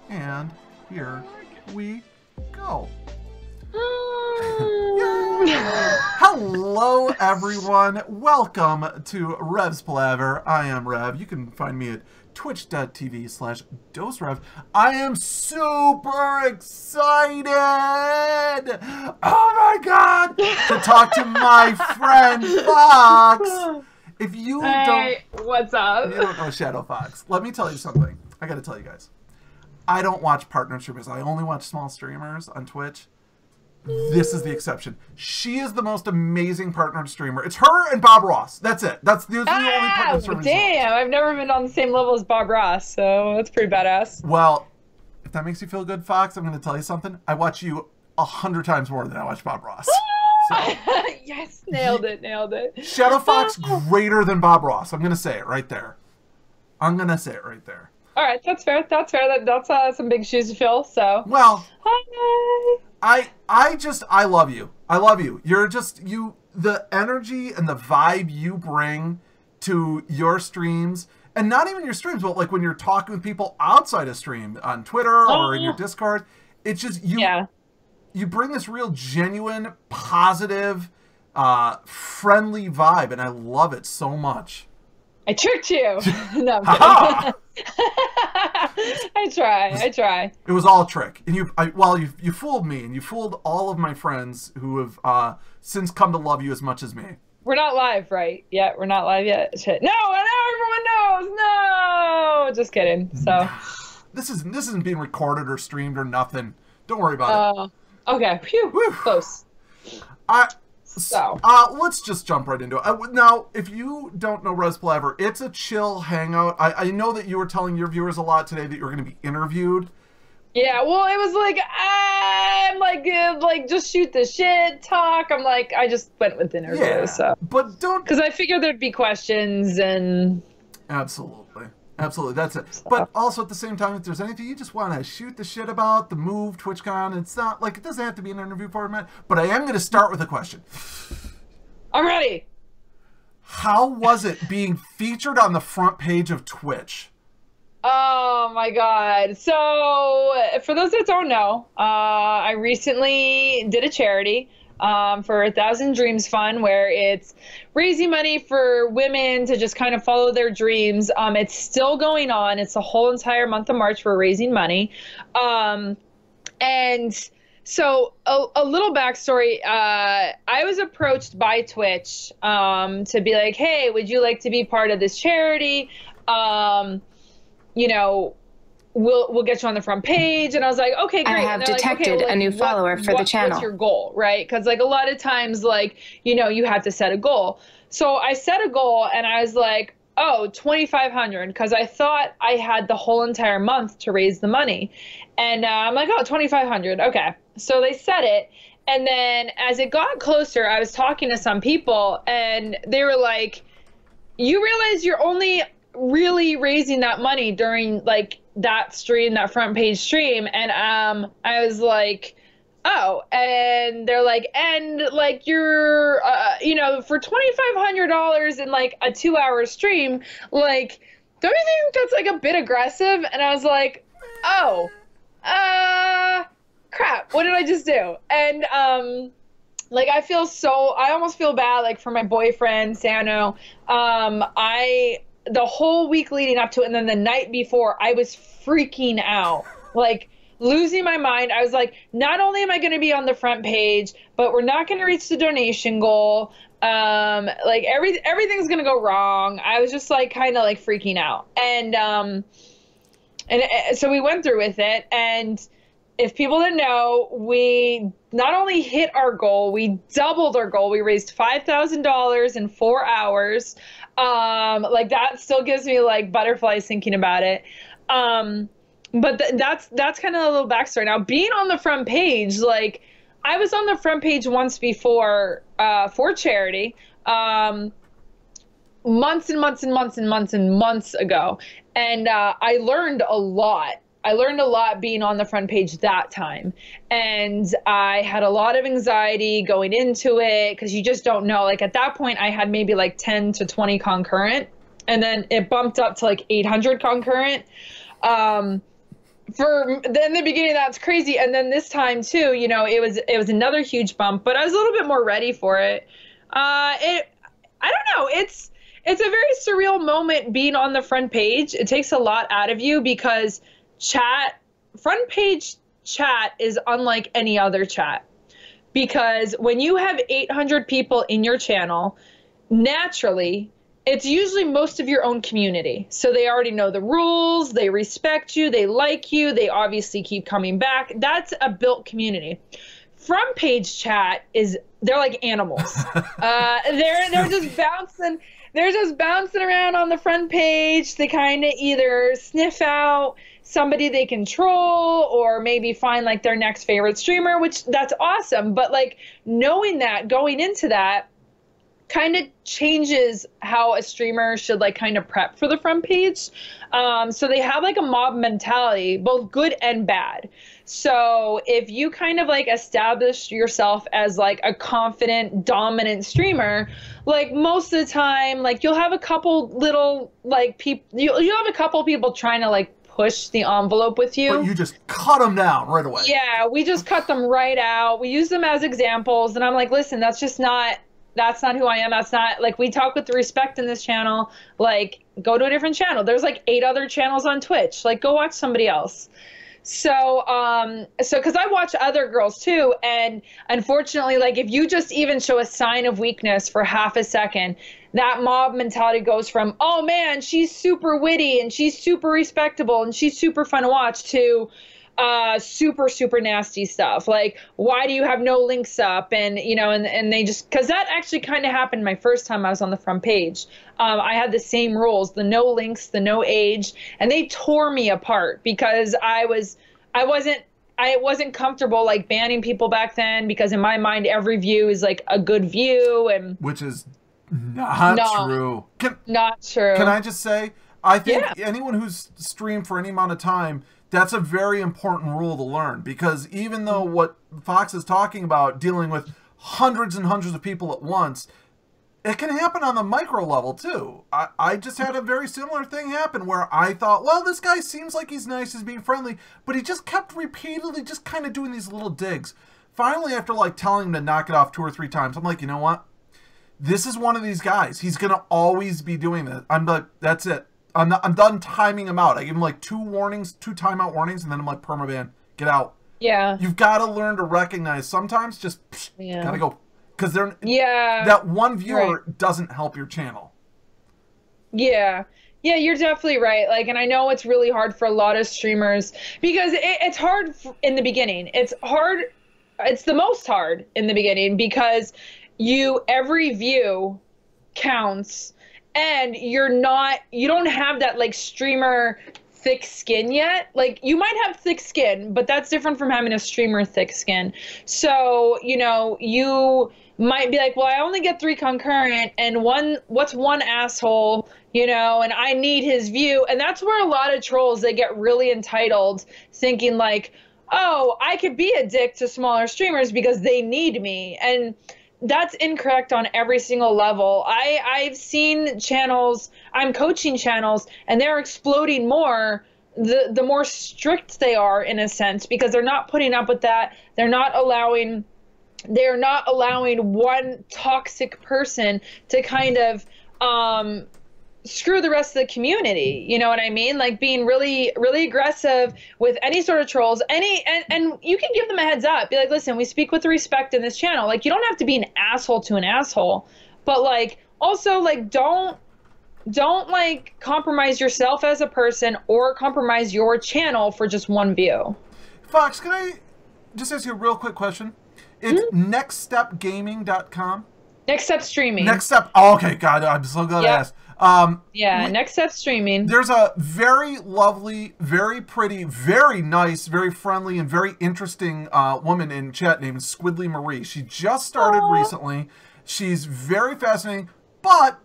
And here we go. Hello, everyone. Welcome to Rhev's Palaver. I am Rhev. You can find me at twitch.tv/doserev. I am super excited. Oh my God, to talk to my friend Fox. If you what's up? You don't know Shadowfoxx. Let me tell you something. I got to tell you guys. I don't watch partner streamers. I only watch small streamers on Twitch. This is the exception. She is the most amazing partnered streamer. It's her and Bob Ross. That's it. Those are the only partnered streamers. Damn, I've never been on the same level as Bob Ross, so that's pretty badass. Well, if that makes you feel good, Fox, I'm going to tell you something. I watch you 100 times more than I watch Bob Ross. So. Yes, nailed it. Shadowfoxx greater than Bob Ross. I'm going to say it right there. All right, that's fair. That's some big shoes to fill. So. Well. Hi. I love you. I love you. You're just, the energy and the vibe you bring to your streams, and not even your streams, but like when you're talking with people outside of stream on Twitter or in your Discord, it's just, you bring this real genuine, positive, friendly vibe, and I love it so much. I tricked you. No, I'm kidding. I try. It was all a trick, and you fooled me, and you fooled all of my friends who have since come to love you as much as me. We're not live, right? Yeah, we're not live yet. Shit. No, everyone knows. No, just kidding. So this isn't being recorded or streamed or nothing. Don't worry about it. Okay. Phew. Whew. Close. Let's just jump right into it. Now, if you don't know Rhev's Palaver, it's a chill hangout. I know that you were telling your viewers a lot today that you were going to be interviewed. Yeah, well, it was like, I'm like, just shoot the shit, talk. I'm like, I just went with interviews. Yeah, so. But don't... Because I figured there'd be questions and... Absolutely, that's it. But also at the same time, if there's anything you just want to shoot the shit about, the move, TwitchCon, it's not like, it doesn't have to be an interview format, but I am going to start with a question. I'm ready. How was it being featured on the front page of Twitch? Oh my God. So for those that don't know, I recently did a charity for 1,000 Dreams Fund, where it's raising money for women to just kind of follow their dreams. It's still going on. It's the whole entire month of March we're raising money. And so a little backstory, I was approached by Twitch to be like, hey, would you like to be part of this charity? You know, we'll get you on the front page. And I was like, okay, great. I have detected a new follower for the channel. What's your goal, right? Because like a lot of times, like, you know, you have to set a goal. So I set a goal and I was like, oh, 2,500, because I thought I had the whole entire month to raise the money. And I'm like, oh, 2,500. Okay. So they set it. And then as it got closer, I was talking to some people and they were like, you realize you're only really raising that money during like that stream, that front page stream. And I was like, oh, and they're like, and like you're you know, for $2,500 in like a 2-hour stream, like, don't you think that's like a bit aggressive? And I was like, oh, crap, what did I just do? And like I almost feel bad like for my boyfriend Sano. The whole week leading up to it, and then the night before, I was freaking out, like losing my mind. I was like, not only am I going to be on the front page, but we're not going to reach the donation goal. Like everything's going to go wrong. I was just like kind of like freaking out. And so we went through with it. And if people didn't know, we not only hit our goal, we doubled our goal. We raised $5,000 in 4 hours. Like that still gives me like butterflies thinking about it. But that's kind of a little backstory. Now, being on the front page, like I was on the front page once before for charity, months and months and months and months and months ago, and I learned a lot. I learned a lot being on the front page that time. And I had a lot of anxiety going into it because you just don't know. Like at that point, I had maybe like 10 to 20 concurrent. And then it bumped up to like 800 concurrent. in the beginning, that's crazy. And then this time too, you know, it was another huge bump, but I was a little bit more ready for it. I don't know. It's a very surreal moment being on the front page. It takes a lot out of you because front page chat is unlike any other chat. Because when you have 800 people in your channel, naturally, it's usually most of your own community. So they already know the rules, they respect you, they like you, they obviously keep coming back. That's a built community. Front page chat they're like animals. They're just bouncing. They're just bouncing around on the front page. They kind of either sniff out somebody they control or maybe find like their next favorite streamer, which that's awesome. But like knowing that going into that kind of changes how a streamer should like kind of prep for the front page. So they have like a mob mentality, both good and bad. So if you kind of like establish yourself as like a confident, dominant streamer, like most of the time, like you'll have a couple little like people, you'll have a couple people trying to like push the envelope with you. But you just cut them down right away. Yeah, we just cut them right out. We use them as examples. And I'm like, listen, that's not who I am. That's not like, we talk with respect in this channel. Like, go to a different channel. There's like 8 other channels on Twitch. Like, go watch somebody else. So because I watch other girls too, and unfortunately, like if you just even show a sign of weakness for half a second, that mob mentality goes from, oh man, she's super witty and she's super respectable and she's super fun to watch, to super, super nasty stuff. Like, why do you have no links up? And, you know, and they just, cause that actually kind of happened my first time I was on the front page. I had the same rules, the no links, the no age, and they tore me apart because I wasn't comfortable like banning people back then, because in my mind, every view is like a good view, and which is not true. Not true. Can I just say, I think anyone who's streamed for any amount of time, that's a very important rule to learn, because even though what Fox is talking about, dealing with hundreds and hundreds of people at once, it can happen on the micro level too. I just had a very similar thing happen where I thought, well, this guy seems like he's nice, he's being friendly, but he just kept repeatedly just kind of doing these little digs. Finally, after like telling him to knock it off 2 or 3 times, I'm like, you know what? This is one of these guys. He's going to always be doing this. I'm like, that's it. I'm done timing him out. I give him like 2 warnings, 2 timeout warnings, and then I'm like, permaban, get out. Yeah. You've got to learn to recognize sometimes just gotta go. Because they're that one viewer doesn't help your channel. Yeah, you're definitely right. Like, and I know it's really hard for a lot of streamers because it's hard in the beginning. It's hard. It's the most hard in the beginning because every view counts, and you don't have that like streamer thick skin yet. Like, you might have thick skin, but that's different from having a streamer thick skin. So, you know, you might be like, well, I only get 3 concurrent, and what's one asshole, you know, and I need his view. And that's where a lot of trolls, they get really entitled, thinking like, oh, I could be a dick to smaller streamers because they need me. And that's incorrect on every single level. I've seen channels, I'm coaching channels, and they're exploding more the more strict they are, in a sense, because they're not putting up with that. They're not allowing one toxic person to kind of screw the rest of the community. You know what I mean? Like, being really, really aggressive with any sort of trolls. And you can give them a heads up. Be like, listen, we speak with respect in this channel. Like, you don't have to be an asshole to an asshole, but like, also like, don't like compromise yourself as a person or compromise your channel for just one view. Fox, can I just ask you a real quick question? It's nextstepgaming.com. Next Step Streaming. Next Step. Oh, okay, God, I'm so glad I asked. Next Step Streaming. There's a very lovely, very pretty, very nice, very friendly, and very interesting woman in chat named Squidly Marie. She just started recently. She's very fascinating, but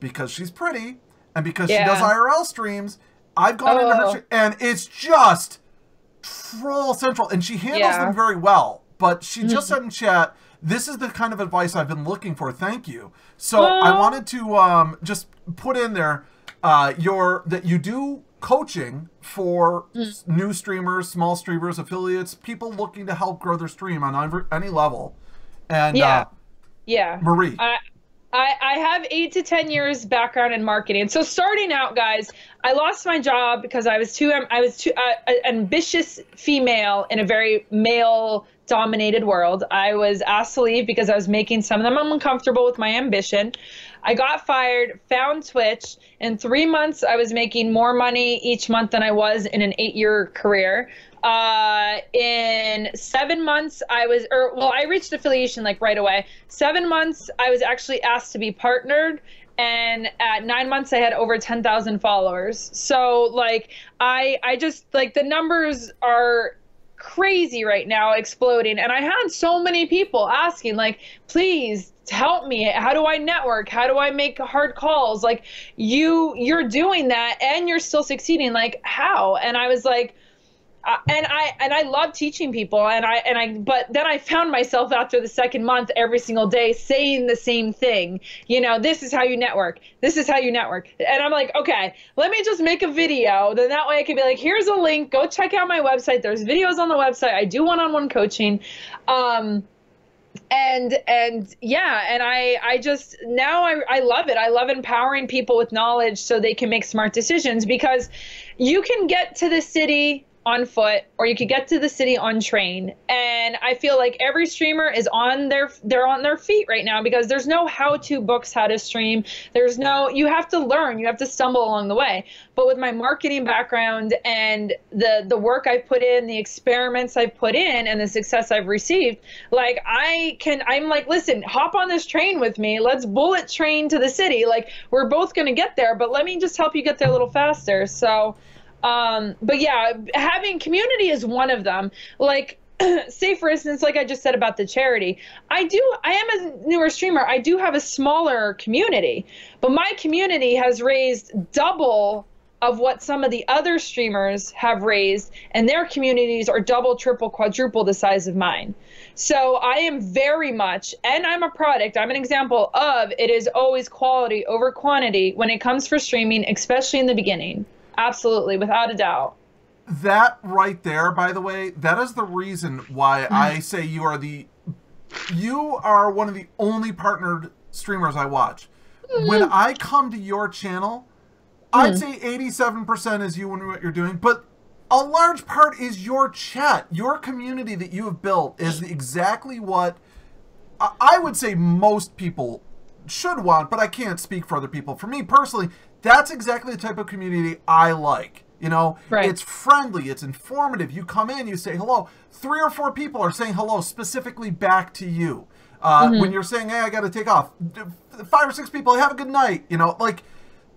because she's pretty and because she does IRL streams, I've gone into her and it's just troll central, and she handles them very well. But she just said in chat, this is the kind of advice I've been looking for. Thank you. So I wanted to just put in there that you do coaching for new streamers, small streamers, affiliates, people looking to help grow their stream on any level. And yeah, Marie. I have 8 to 10 years background in marketing. So starting out, guys, I lost my job because I was too ambitious female in a very male dominated world. I was asked to leave because I was making some of them uncomfortable with my ambition. I got fired, found Twitch. In 3 months, I was making more money each month than I was in an 8-year career. In 7 months, I reached affiliation like right away. 7 months, I was actually asked to be partnered. And at 9 months, I had over 10,000 followers. So like, I just like the numbers are crazy right now, exploding. And I had so many people asking like, please help me. How do I network? How do I make hard calls? Like you're doing that and you're still succeeding. Like how? And I was like, and I love teaching people, but then I found myself after the second month every single day saying the same thing. You know, this is how you network. This is how you network. And I'm like, okay, let me just make a video. Then that way I can be like, here's a link. Go check out my website. There's videos on the website. I do one-on-one coaching. And I just, now I love it. I love empowering people with knowledge so they can make smart decisions, because you can get to the city on foot, or you could get to the city on train. And I feel like every streamer is they're on their feet right now, because there's no how-to books how to stream. You have to learn, you have to stumble along the way. But with my marketing background and the work I've put in, the experiments I've put in, and the success I've received, like I'm like, listen, hop on this train with me. Let's bullet train to the city. Like we're both going to get there, but let me just help you get there a little faster. So but yeah, having community is one of them. Like, say for instance, like I just said about the charity, I am a newer streamer. I do have a smaller community, but my community has raised double of what some of the other streamers have raised, and their communities are double, triple, quadruple the size of mine. So I am very much, and I'm a product, I'm an example of, it is always quality over quantity when it comes for streaming, especially in the beginning. Absolutely, without a doubt. That right there, by the way, that is the reason why I say you are one of the only partnered streamers I watch. When I come to your channel, I'd say 87% is you and what you're doing, but a large part is your chat. Your community that you have built is exactly what I would say most people should want, but I can't speak for other people. For me personally, that's exactly the type of community I like. You know, It's friendly, it's informative. You come in, you say hello. 3 or 4 people are saying hello specifically back to you. When you're saying, hey, I got to take off, 5 or 6 people, have a good night. You know, like,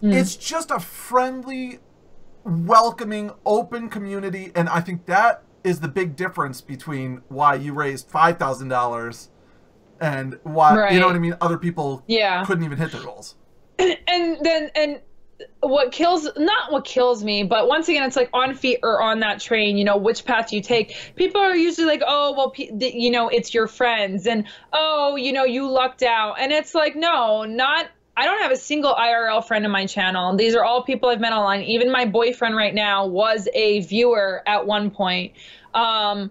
it's just a friendly, welcoming, open community. And I think that is the big difference between why you raised $5,000 and why, you know what I mean, other people couldn't even hit their goals. And not what kills me, but once again, it's like on feet or on that train, you know, which path you take. People are usually like, oh, well, you know, it's your friends, and oh, you know, you lucked out. And it's like, no, I don't have a single IRL friend in my channel. These are all people I've met online. Even my boyfriend right now was a viewer at one point. And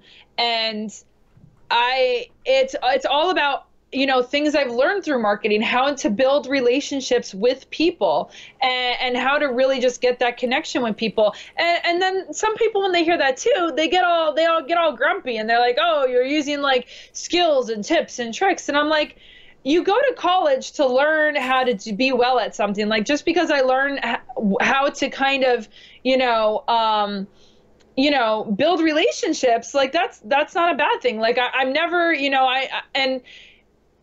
it's all about, you know, things I've learned through marketing, how to build relationships with people, and how to really just get that connection with people. And then some people, when they hear that too, they all get all grumpy, and they're like, oh, you're using like skills and tips and tricks. And I'm like, you go to college to learn how to be well at something. Like, just because I learned how to kind of, build relationships, like that's not a bad thing. Like I'm never,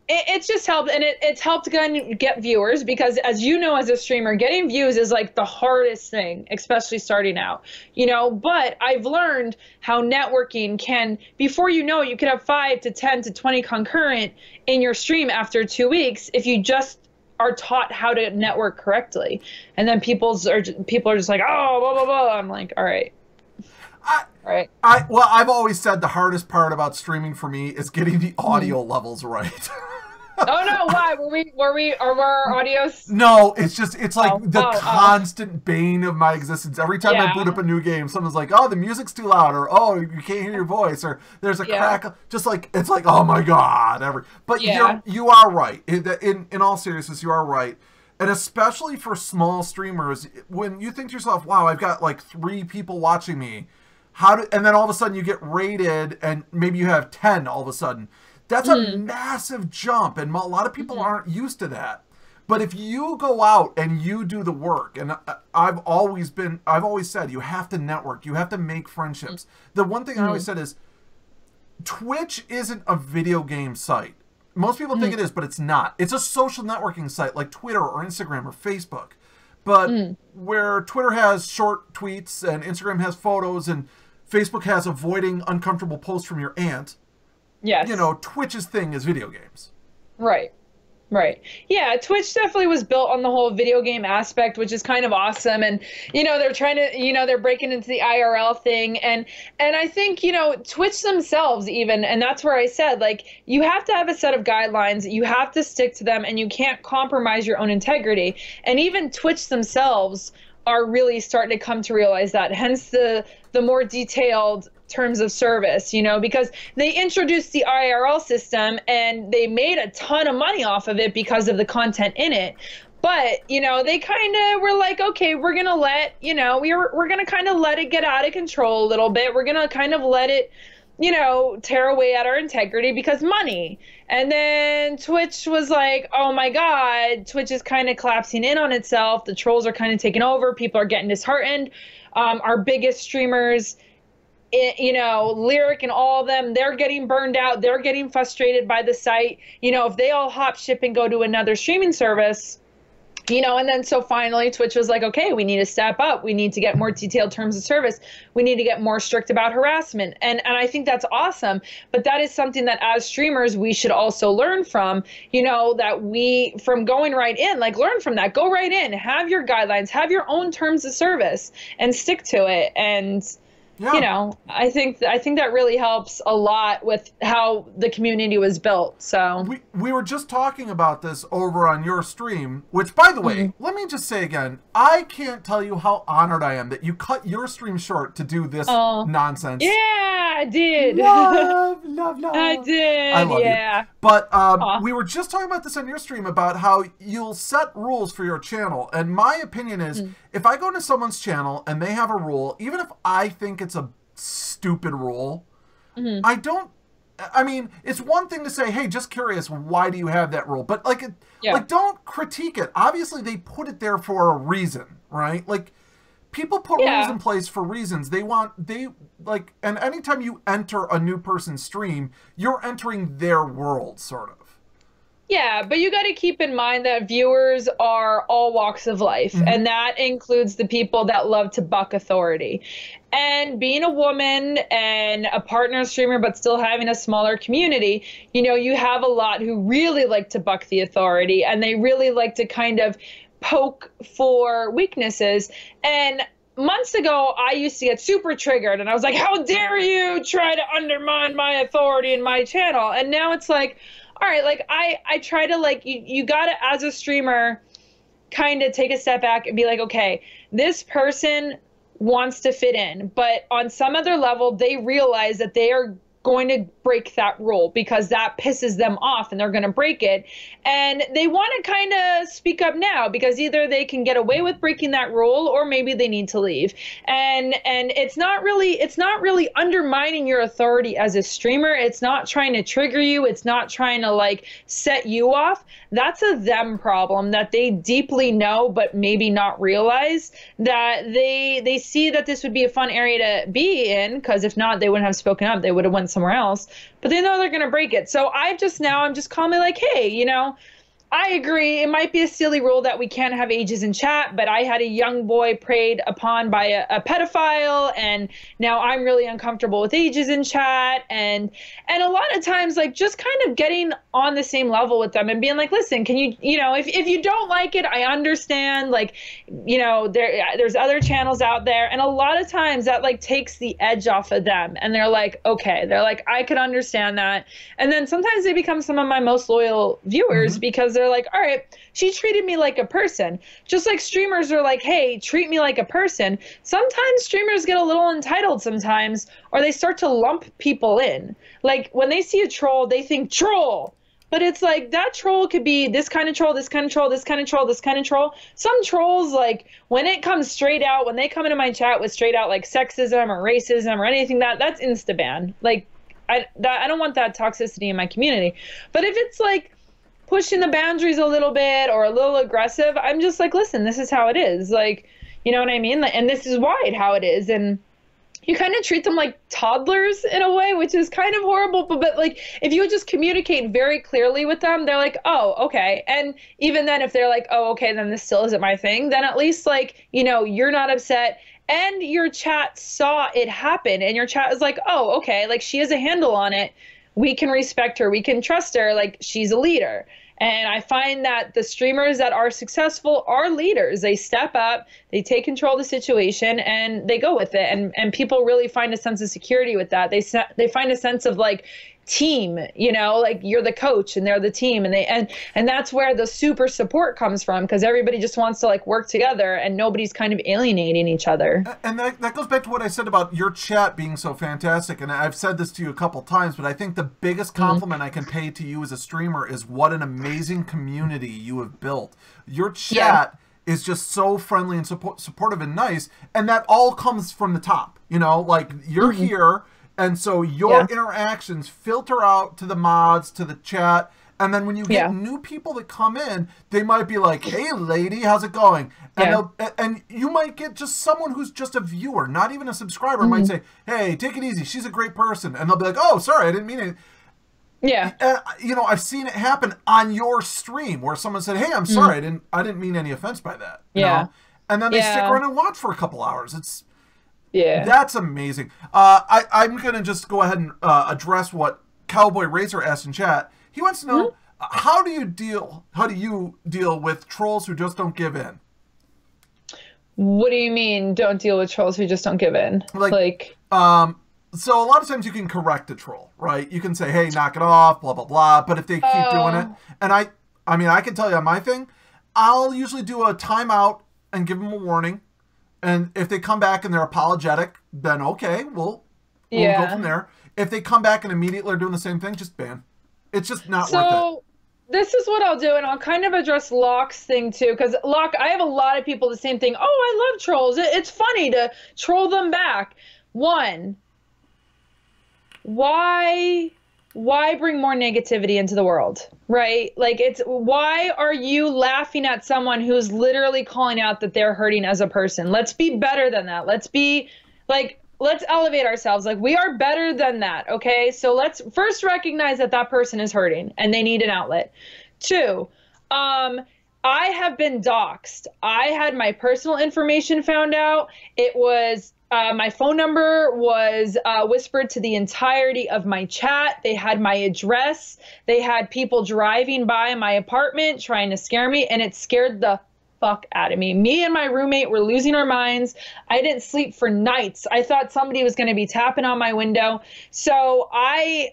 it's just helped, and it's helped get viewers, because as you know, as a streamer, getting views is like the hardest thing, especially starting out, but I've learned how networking can, before you know it, you could have 5 to 10 to 20 concurrent in your stream after 2 weeks, if you just are taught how to network correctly. And then people are just like, oh, blah, blah, blah. I'm like, all right. Well, I've always said the hardest part about streaming for me is getting the audio levels right. Oh no, why? Are our audios? No, it's like the Oh. constant bane of my existence. Every time I boot up a new game, someone's like, "Oh, the music's too loud," or "Oh, you can't hear your voice," or "There's a crack." Just like it's like, "Oh my god!" But you are right. In all seriousness, you are right. And especially for small streamers, when you think to yourself, "Wow, I've got like 3 people watching me," and then all of a sudden you get rated, and maybe you have 10 all of a sudden. That's a massive jump, and a lot of people aren't used to that. But if you go out and you do the work, and I've always said you have to network, you have to make friendships. The one thing I always said is, Twitch isn't a video game site. Most people think it is, but it's not. It's a social networking site like Twitter or Instagram or Facebook. But where Twitter has short tweets and Instagram has photos and Facebook has avoiding uncomfortable posts from your aunt, yes, Twitch's thing is video games. Right. Right. Yeah, Twitch definitely was built on the whole video game aspect, which is kind of awesome. And, they're trying to, they're breaking into the IRL thing. And I think, Twitch themselves even, and that's where I said, like, you have to have a set of guidelines, you have to stick to them, and you can't compromise your own integrity. And even Twitch themselves are really starting to come to realize that, hence the more detailed terms of service, because they introduced the IRL system and they made a ton of money off of it because of the content in it. But, they kind of were like, okay, we're going to let, we're going to kind of let it get out of control a little bit. We're going to kind of let it, tear away at our integrity because money. And then Twitch was like, oh my God, Twitch is kind of collapsing in on itself. The trolls are kind of taking over. People are getting disheartened. Our biggest streamers, Lyric and all of them, they're getting burned out. They're getting frustrated by the site. If they all hop ship and go to another streaming service, and then so finally Twitch was like, okay, we need to step up. We need to get more detailed terms of service. We need to get more strict about harassment. And I think that's awesome. But that is something that as streamers, we should also learn from, that from going right in, like learn from that, go right in, have your guidelines, have your own terms of service and stick to it. And I think that really helps a lot with how the community was built. So we were just talking about this over on your stream, which, by the way, let me just say again, I can't tell you how honored I am that you cut your stream short to do this nonsense. Yeah, I did. Love. I did. I love you. But we were just talking about this on your stream about how you'll set rules for your channel. And my opinion is, if I go into someone's channel and they have a rule, even if I think it's a stupid rule, I mean, it's one thing to say, hey, just curious, why do you have that rule? But like don't critique it. Obviously, they put it there for a reason, right? Like, people put rules in place for reasons. And anytime you enter a new person's stream, you're entering their world, sort of. Yeah, but you got to keep in mind that viewers are all walks of life, and that includes the people that love to buck authority. And being a woman and a partner streamer, but still having a smaller community, you have a lot who really like to buck the authority, and they really like to kind of poke for weaknesses. And months ago, I used to get super triggered, and I was like, how dare you try to undermine my authority in my channel? And now it's like, all right, like I try to, like, you gotta, as a streamer, kind of take a step back and be like, okay, this person wants to fit in, but on some other level, they realize that they are going to break that rule because that pisses them off and they're going to break it. And they want to kind of speak up now because either they can get away with breaking that rule or maybe they need to leave. And it's not really undermining your authority as a streamer. It's not trying to trigger you. It's not trying to like set you off. That's a them problem that they deeply know, but maybe not realize that they see that this would be a fun area to be in, because if not, they wouldn't have spoken up. They would have went somewhere else, but they know they're going to break it. So I'm just calmly like, hey, I agree. It might be a silly rule that we can't have ages in chat, but I had a young boy preyed upon by a pedophile, and now I'm really uncomfortable with ages in chat. And a lot of times, like, just kind of getting on the same level with them and being like, listen, can you, if you don't like it, I understand. Like, there's other channels out there. And a lot of times that like takes the edge off of them. And they're like, okay, I could understand that. And then sometimes they become some of my most loyal viewers because they're like, all right, she treated me like a person. Just like streamers are like, hey, treat me like a person. Sometimes streamers get a little entitled sometimes, or they start to lump people in. Like when they see a troll, they think troll. But it's like that troll could be this kind of troll, this kind of troll, this kind of troll, this kind of troll. Some trolls, like when it comes straight out, when they come into my chat with straight out like sexism or racism or anything, that's insta-ban. Like I don't want that toxicity in my community. But if it's like pushing the boundaries a little bit or a little aggressive, I'm just like, listen, this is how it is. Like, you know what I mean? And this is why how it is. And you kind of treat them like toddlers in a way, which is kind of horrible. But like, if you would just communicate very clearly with them, they're like, oh, okay. And even then, if they're like, oh, okay, then this still isn't my thing, then at least like, you're not upset. And your chat saw it happen. And your chat is like, oh, okay, like she has a handle on it. We can respect her. We can trust her. Like she's a leader. And I find that the streamers that are successful are leaders. They step up, they take control of the situation, and they go with it. And people really find a sense of security with that. They find a sense of like team, like you're the coach and they're the team, and that's where the super support comes from, because everybody just wants to like work together and nobody's kind of alienating each other. And that goes back to what I said about your chat being so fantastic. And I've said this to you a couple times, but I think the biggest compliment I can pay to you as a streamer is what an amazing community you have built. Your chat is just so friendly and supportive and nice, and that all comes from the top. Like you're here. And so your interactions filter out to the mods, to the chat. And then when you get new people that come in, they might be like, hey, lady, how's it going? And and you might get just someone who's just a viewer, not even a subscriber, might say, hey, take it easy. She's a great person. And they'll be like, oh, sorry, I didn't mean it. Yeah. And, I've seen it happen on your stream where someone said, hey, I'm sorry. I didn't mean any offense by that. You know? And then they stick around and watch for a couple hours. That's amazing. I'm going to just go ahead and address what Cowboy Razor asked in chat. He wants to know, how do you deal with trolls who just don't give in? What do you mean don't deal with trolls who just don't give in? So a lot of times you can correct a troll, right? You can say, hey, knock it off, blah, blah, blah. But if they keep doing it, and I mean, I can tell you on my thing, I'll usually do a timeout and give them a warning. And if they come back and they're apologetic, then okay, we'll go from there. If they come back and immediately are doing the same thing, just ban. It's just not worth it. So this is what I'll do, and I'll kind of address Locke's thing too, because Locke, I have a lot of people the same thing. Oh, I love trolls. It's funny to troll them back. One, why bring more negativity into the world, right? Like, why are you laughing at someone who's literally calling out that they're hurting as a person? Let's be better than that. Let's elevate ourselves. Like, we are better than that, okay? So let's first recognize that person is hurting and they need an outlet. Two, I have been doxxed. I had my personal information found out. It was my phone number was whispered to the entirety of my chat. They had my address. They had people driving by my apartment trying to scare me, and it scared the fuck out of me. Me and my roommate were losing our minds. I didn't sleep for nights. I thought somebody was going to be tapping on my window. So I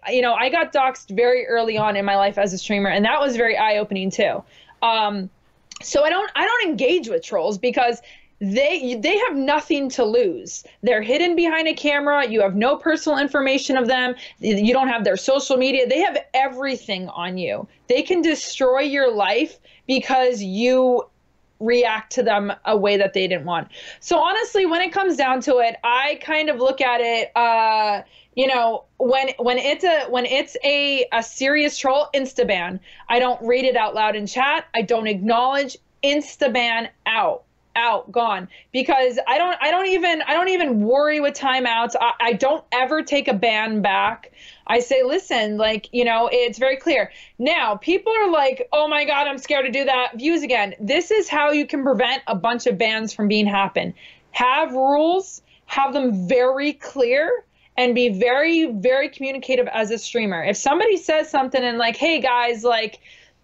got doxxed very early on in my life as a streamer, and that was very eye-opening too. So I don't engage with trolls because they have nothing to lose. They're hidden behind a camera. You have no personal information of them. You don't have their social media. They have everything on you. They can destroy your life because you react to them a way that they didn't want. So honestly, when it comes down to it, I kind of look at it, when it's a serious troll, insta-ban. I don't read it out loud in chat. I don't acknowledge, insta-ban out. out, gone. Because I don't even worry with timeouts. I don't ever take a ban back. I say, listen, like, you know, it's very clear. Now, people are like, oh my God, I'm scared to do that. Views again. This is how you can prevent a bunch of bans from being happen. Have rules, have them very clear, and be very, very communicative as a streamer. If somebody says something and like, hey guys, like,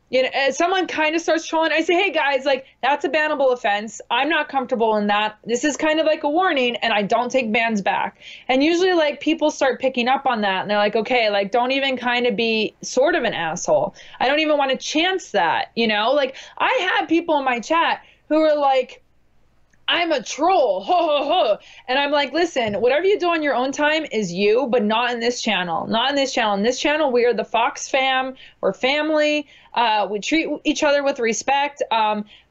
you know, someone kind of starts trolling, I say, hey guys, like, that's a bannable offense. I'm not comfortable in that. This is kind of like a warning, and I don't take bans back. And usually, like, people start picking up on that, and they're like, okay, like, don't even kind of be sort of an asshole. I don't even want to chance that, you know? Like, I had people in my chat who were like, I'm a troll, ho, ho, ho. And I'm like, listen, whatever you do on your own time is you, but not in this channel. Not in this channel. In this channel, we are the Fox fam. We're family. We treat each other with respect.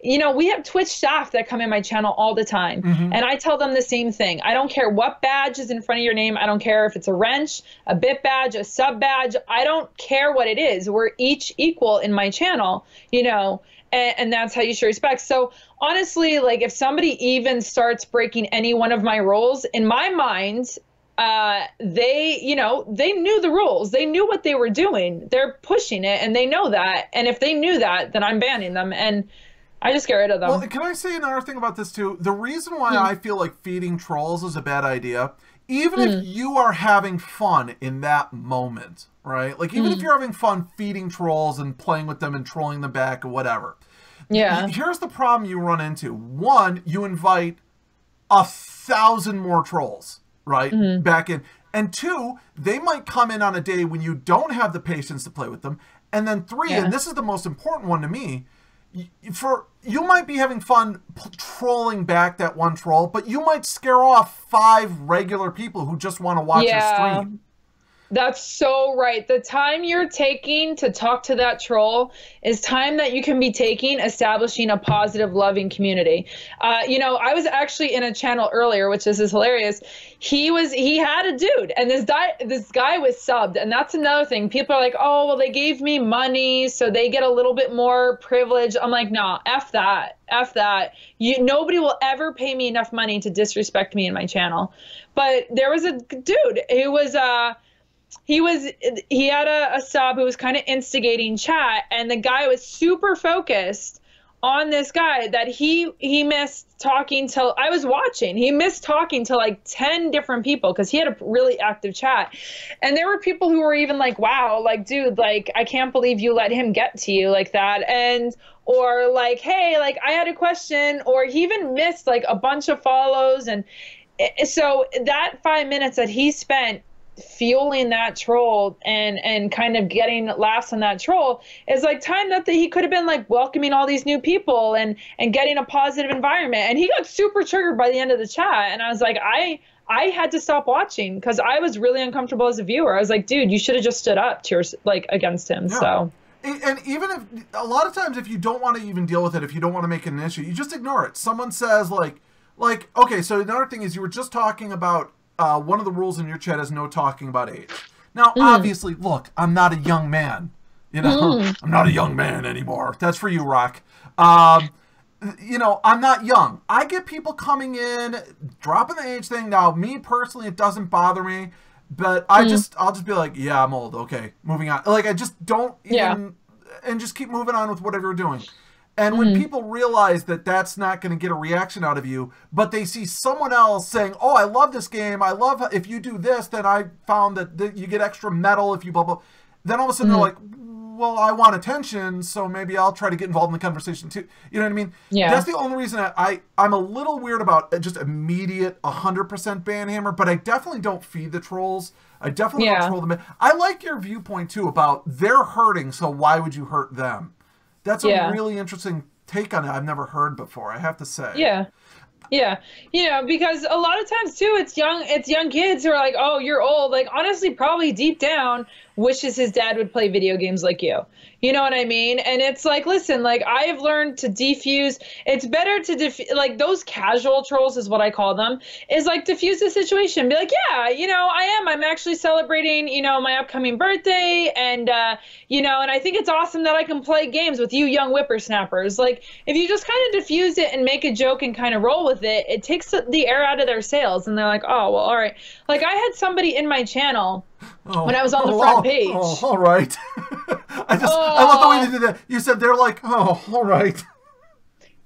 You know, we have Twitch staff that come in my channel all the time. And I tell them the same thing. I don't care what badge is in front of your name. I don't care if it's a wrench, a bit badge, a sub badge. I don't care what it is. We're each equal in my channel, you know. And that's how you show respect. So honestly, like, if somebody even starts breaking any one of my rules, in my mind, they, you know, they knew the rules. They knew what they were doing. They're pushing it, and they know that. And if they knew that, then I'm banning them, and I just get rid of them. Well, can I say another thing about this too? The reason why I feel like feeding trolls is a bad idea, even if you are having fun in that moment, right? Like, even if you're having fun feeding trolls and playing with them and trolling them back or whatever. Yeah. Here's the problem you run into. One, you invite 1,000 more trolls, right? Back in. And two, they might come in on a day when you don't have the patience to play with them. And then three, and this is the most important one to me, you might be having fun trolling back that one troll, but you might scare off 5 regular people who just want to watch your stream. That's so right. The time you're taking to talk to that troll is time that you can be taking establishing a positive, loving community. You know, I was actually in a channel earlier, which is hilarious. He had a dude, and this guy was subbed, and that's another thing. People are like, oh, well, they gave me money, so they get a little bit more privilege. I'm like, nah, F that. F that. Nobody will ever pay me enough money to disrespect me in my channel. But there was a dude who was he had a sub who was kind of instigating chat, and the guy was super focused on this guy that he missed talking to. I was watching. He missed talking to like 10 different people because he had a really active chat. And there were people who were even like, wow, like, dude, like, I can't believe you let him get to you like that. And, or like, hey, like, I had a question, or he even missed like a bunch of follows. And so that 5 minutes that he spent fueling that troll and kind of getting laughs on that troll is like time that he could have been like welcoming all these new people and getting a positive environment. And he got super triggered by the end of the chat, and I was like, I had to stop watching because I was really uncomfortable as a viewer. I was like, dude, you should have just stood up to against him. So, and even if a lot of times if you don't want to even deal with it, if you don't want to make it an issue, you just ignore it. Someone says like okay, so another thing is you were just talking about one of the rules in your chat is no talking about age. Now, obviously, look, I'm not a young man. You know, I'm not a young man anymore. That's for you, Rock. You know, I'm not young. I get people coming in, dropping the age thing. Now, me personally, it doesn't bother me. But I'll just be like, yeah, I'm old. Okay, moving on. Like, I just don't even, and just keep moving on with whatever you're doing. And when people realize that that's not going to get a reaction out of you, but they see someone else saying, oh, I love this game. I love if you do this, then I found that you get extra metal if you blah, blah. Then all of a sudden they're like, well, I want attention, so maybe I'll try to get involved in the conversation too. You know what I mean? Yeah. That's the only reason I'm a little weird about just immediate 100% ban hammer, but I definitely don't feed the trolls. I definitely don't troll them. I like your viewpoint too about they're hurting, so why would you hurt them? That's a really interesting take on it I've never heard before, I have to say. Yeah. Yeah, because a lot of times too, it's young kids who are like, "Oh, you're old." Like honestly, probably deep down wishes his dad would play video games like you. You know what I mean? And it's like, listen, like I have learned to defuse. It's better to like those casual trolls is what I call them. Is like diffuse the situation. Be like, yeah, I am. I'm actually celebrating, my upcoming birthday, and and I think it's awesome that I can play games with you young whippersnappers. Like if you just kind of diffuse it and make a joke and kind of roll with it, it takes the air out of their sails, and they're like, oh well, all right. Like I had somebody in my channel when I was on the front page. Oh, all right. I love the way they did that. You said they're like, oh, all right.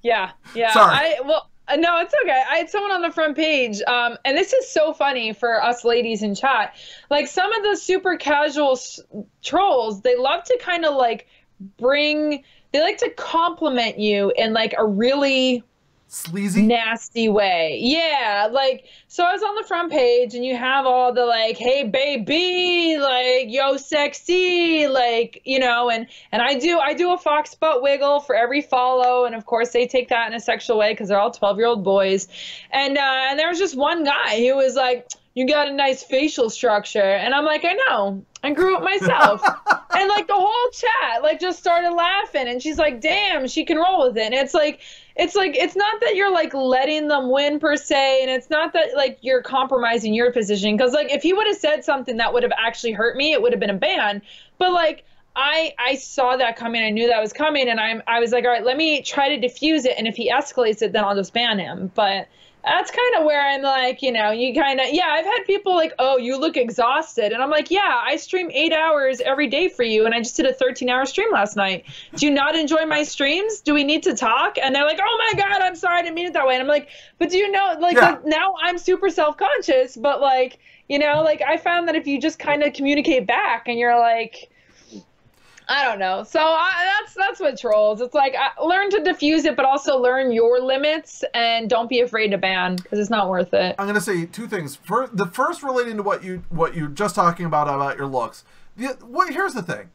Yeah. Sorry. No, it's okay. I had someone on the front page, and this is so funny for us ladies in chat. Like some of the super casual trolls, they love to kind of like they like to compliment you in like a really sleazy, nasty way. Yeah, like so I was on the front page and you have all the like, hey baby, like yo sexy, like and I do a fox butt wiggle for every follow, and of course they take that in a sexual way because they're all 12-year-old boys, and there was just one guy who was like, you got a nice facial structure, and I'm like, I know, I grew it myself. And like the whole chat like just started laughing, and she's like, damn, she can roll with it. And it's not that you're like letting them win per se, and it's not that like you're compromising your position, because like if he would have said something that would have actually hurt me, it would have been a ban. But like I saw that coming, I knew that was coming, and I was like, all right, let me try to diffuse it, and if he escalates it, then I'll just ban him. But that's kind of where I'm like, you kind of, I've had people like, oh, you look exhausted. And I'm like, yeah, I stream 8 hours every day for you. And I just did a 13-hour stream last night. Do you not enjoy my streams? Do we need to talk? And they're like, oh my God, I'm sorry, I didn't mean it that way. And I'm like, but do you know, like, now I'm super self-conscious, but like, like I found that if you just kind of communicate back and you're like, I don't know. So that's what trolls. It's like learn to diffuse it, but also learn your limits and don't be afraid to ban because it's not worth it. I'm gonna say two things. The first relating to what you're just talking about your looks. Here's the thing,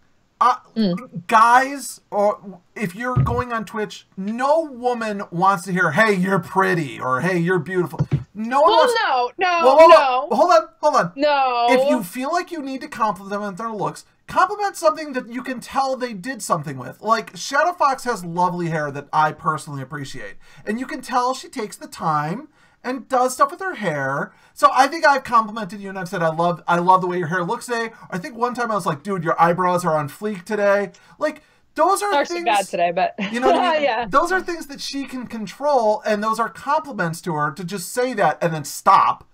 guys, or if you're going on Twitch, no woman wants to hear, "Hey, you're pretty" or "Hey, you're beautiful." No one wants. No. Hold on. No. If you feel like you need to compliment their looks, compliment something that you can tell they did something with. Like Shadowfoxx has lovely hair that I personally appreciate, and you can tell she takes the time and does stuff with her hair. So I think I've complimented you and I've said I love the way your hair looks today. I think one time I was like, dude, your eyebrows are on fleek today. Like those are things bad today, but you know what I mean? Yeah. Those are things that she can control, and those are compliments to her to just say that and then stop,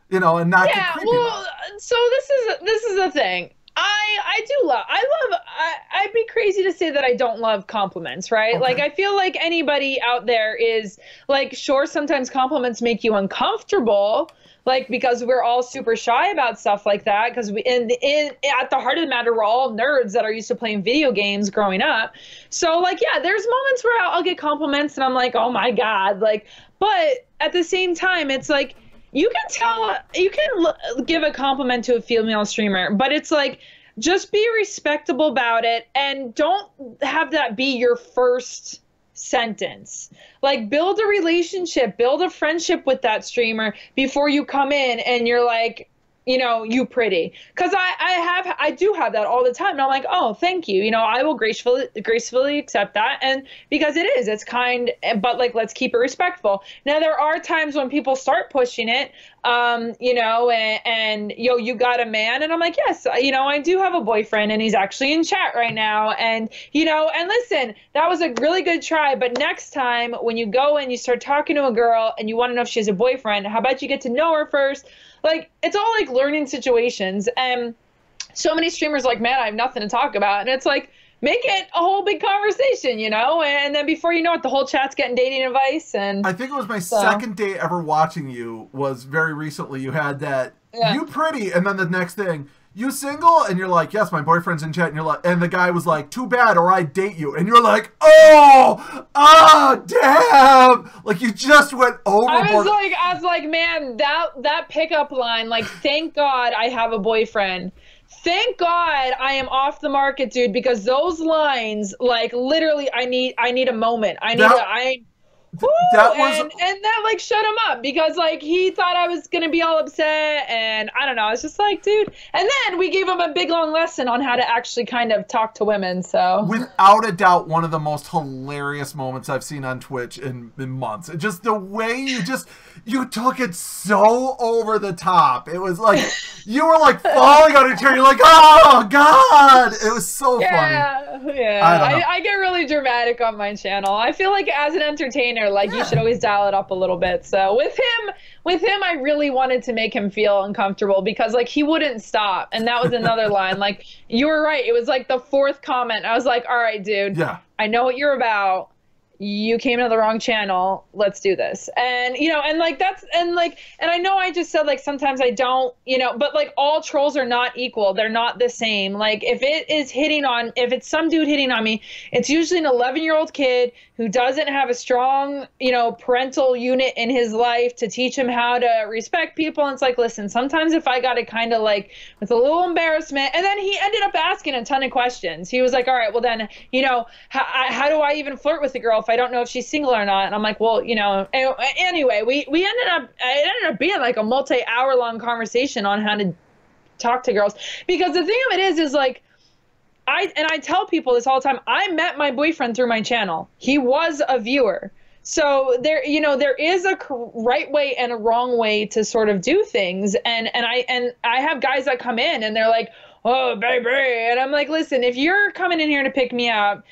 and not get creepy about it. So this is the thing. I'd be crazy to say that I don't love compliments, right? Okay. Like, I feel like anybody out there is like, sure, sometimes compliments make you uncomfortable, like, because we're all super shy about stuff like that. Because at the heart of the matter, we're all nerds that are used to playing video games growing up. So like, yeah, there's moments where I'll get compliments and I'm like, oh my God, like, but at the same time, it's like, you can give a compliment to a female streamer, but it's like, just be respectable about it and don't have that be your first sentence. Like, build a relationship, build a friendship with that streamer before you come in and you're like, you pretty. Because I do have that all the time. And I'm like, oh, thank you. I will gracefully accept that. And because it's kind, but like, let's keep it respectful. Now, there are times when people start pushing it, and you got a man. And I'm like, yes, I do have a boyfriend and he's actually in chat right now. And, and listen, that was a really good try. But next time when you go and you start talking to a girl and you want to know if she has a boyfriend, how about you get to know her first? Like, it's all like learning situations, and so many streamers are like, man, I have nothing to talk about. And it's like, make it a whole big conversation, and then before you know it, the whole chat's getting dating advice. And I think it was my second day ever watching you was very recently. You had that, you pretty, and then the next thing, you single? And you're like, yes, my boyfriend's in chat. And you're like, and the guy was like, too bad, or I'd date you. And you're like, oh, damn. Like, you just went overboard. I was like, man, that pickup line, like, thank God I have a boyfriend. Thank God I am off the market, dude, because those lines, like, literally, I need a moment. That was, and that like shut him up because like he thought I was gonna be all upset, and I don't know. I was just like, dude. And then we gave him a big long lesson on how to actually kind of talk to women. So without a doubt, one of the most hilarious moments I've seen on Twitch in months. Just the way you took it so over the top. It was like you were like falling on your chair. You're like, oh God! It was so funny. Yeah. I get really dramatic on my channel. I feel like as an entertainer, like you should always dial it up a little bit. So with him, I really wanted to make him feel uncomfortable because like he wouldn't stop. And that was another line. Like you were right. It was like the fourth comment. I was like, all right, dude, I know what you're about. You came to the wrong channel. Let's do this. And, you know, and like, that's, and like, and I know I just said like, sometimes I don't, you know, but like all trolls are not equal. They're not the same. Like if it's some dude hitting on me, it's usually an 11-year-old kid who doesn't have a strong, you know, parental unit in his life to teach him how to respect people. And it's like, listen, sometimes if I got to kind of like with a little embarrassment, and then he ended up asking a ton of questions. He was like, all right, well then, you know, how do I even flirt with a girl if I don't know if she's single or not? And I'm like, well, you know, anyway, it ended up being like a multi-hour long conversation on how to talk to girls. Because the thing of it is like, I tell people this all the time. I met my boyfriend through my channel. He was a viewer. So there, you know, there is a right way and a wrong way to sort of do things. And I have guys that come in and they're like, oh, baby. And I'm like, listen, if you're coming in here to pick me up,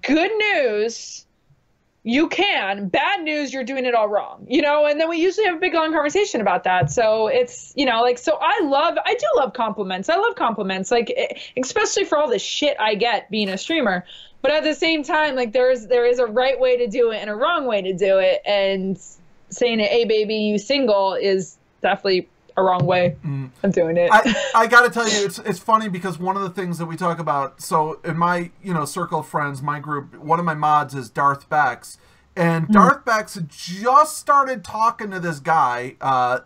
good news, you can. Bad news, you're doing it all wrong, you know? And then we usually have a big long conversation about that. So it's, you know, like, so I do love compliments. I love compliments, like, especially for all the shit I get being a streamer. But at the same time, like, there is a right way to do it and a wrong way to do it. And saying, hey, baby, you single is definitely a wrong way of doing it. I gotta tell you, it's funny because one of the things that we talk about, so in my, you know, circle of friends, my group, one of my mods is Darth Bex, and Darth Bex had just started talking to this guy,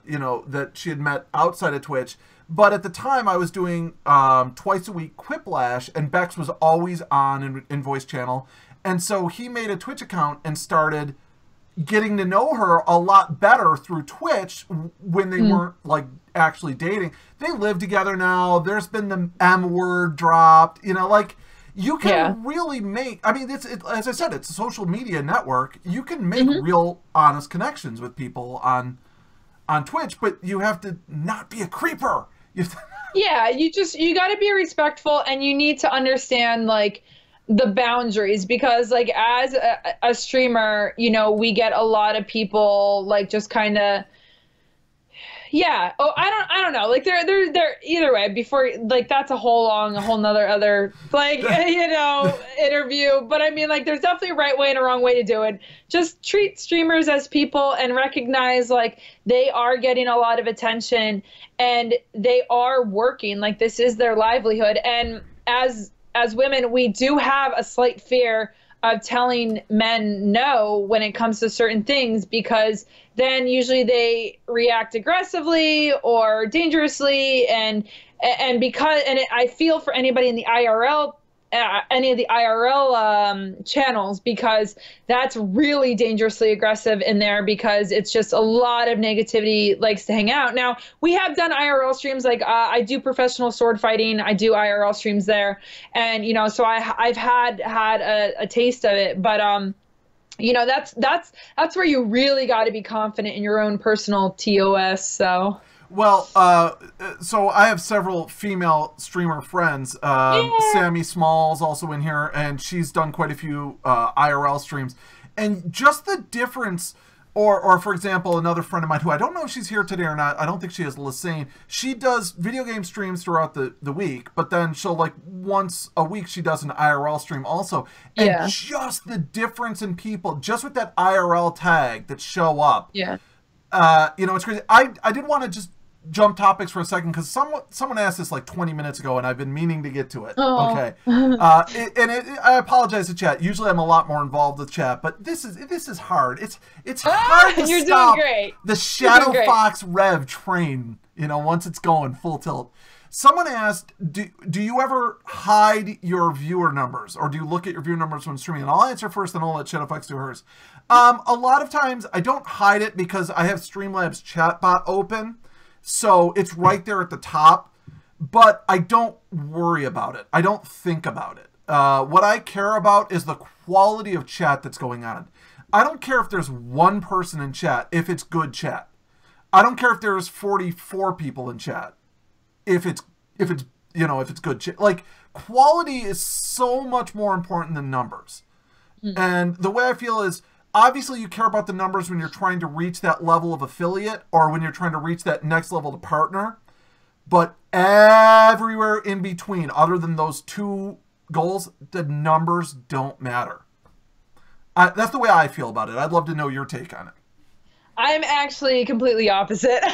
you know, that she had met outside of Twitch, but at the time I was doing twice a week Quiplash, and Bex was always on in voice channel, and so he made a Twitch account and started getting to know her a lot better through Twitch when they weren't like actually dating. They live together now. There's been the M word dropped, you know, like you can really make, I mean, it's as I said, it's a social media network. You can make real honest connections with people on Twitch, but you have to not be a creeper. Yeah, you got to be respectful, and you need to understand like the boundaries, because like as a streamer, you know, we get a lot of people like just kind of, I don't know, like they're either way, before like that's a whole nother like you know, interview. But I mean, like there's definitely a right way and a wrong way to do it. Just treat streamers as people and recognize like they are getting a lot of attention and they are working, like this is their livelihood. And as women, we do have a slight fear of telling men no when it comes to certain things, because then usually they react aggressively or dangerously, and I feel for anybody in the IRL, any of the IRL channels, because that's really dangerously aggressive in there, because it's just a lot of negativity likes to hang out. Now, we have done IRL streams, like I do professional sword fighting. I do IRL streams there. And, you know, so I've had a taste of it, but, you know, that's where you really got to be confident in your own personal TOS. So. Well, so I have several female streamer friends. Sammy Small's also in here, and she's done quite a few IRL streams. And just the difference, or for example, another friend of mine who I don't know if she's here today or not, I don't think she is, Lassane. She does video game streams throughout the week, but then she'll like once a week she does an IRL stream also. And just the difference in people, just with that IRL tag that show up. Yeah. You know, it's crazy. I did want to just jump topics for a second, because someone asked this like 20 minutes ago, and I've been meaning to get to it. Oh. Okay. I apologize to chat. Usually I'm a lot more involved with chat, but this is hard. It's hard to stop doing great. the Shadowfoxx Rhev train, you know, once it's going full tilt. Someone asked, do you ever hide your viewer numbers, or do you look at your viewer numbers when streaming? And I'll answer first, and I'll let Shadowfoxx do hers. A lot of times I don't hide it because I have Streamlabs chatbot open, so it's right there at the top, but I don't worry about it. I don't think about it. What I care about is the quality of chat that's going on. I don't care if there's one person in chat, if it's good chat. I don't care if there's 44 people in chat. If it's good shit. Like, quality is so much more important than numbers. And the way I feel is, obviously you care about the numbers when you're trying to reach that level of affiliate or when you're trying to reach that next level to partner. But everywhere in between, other than those two goals, the numbers don't matter. That's the way I feel about it. I'd love to know your take on it. I'm actually completely opposite.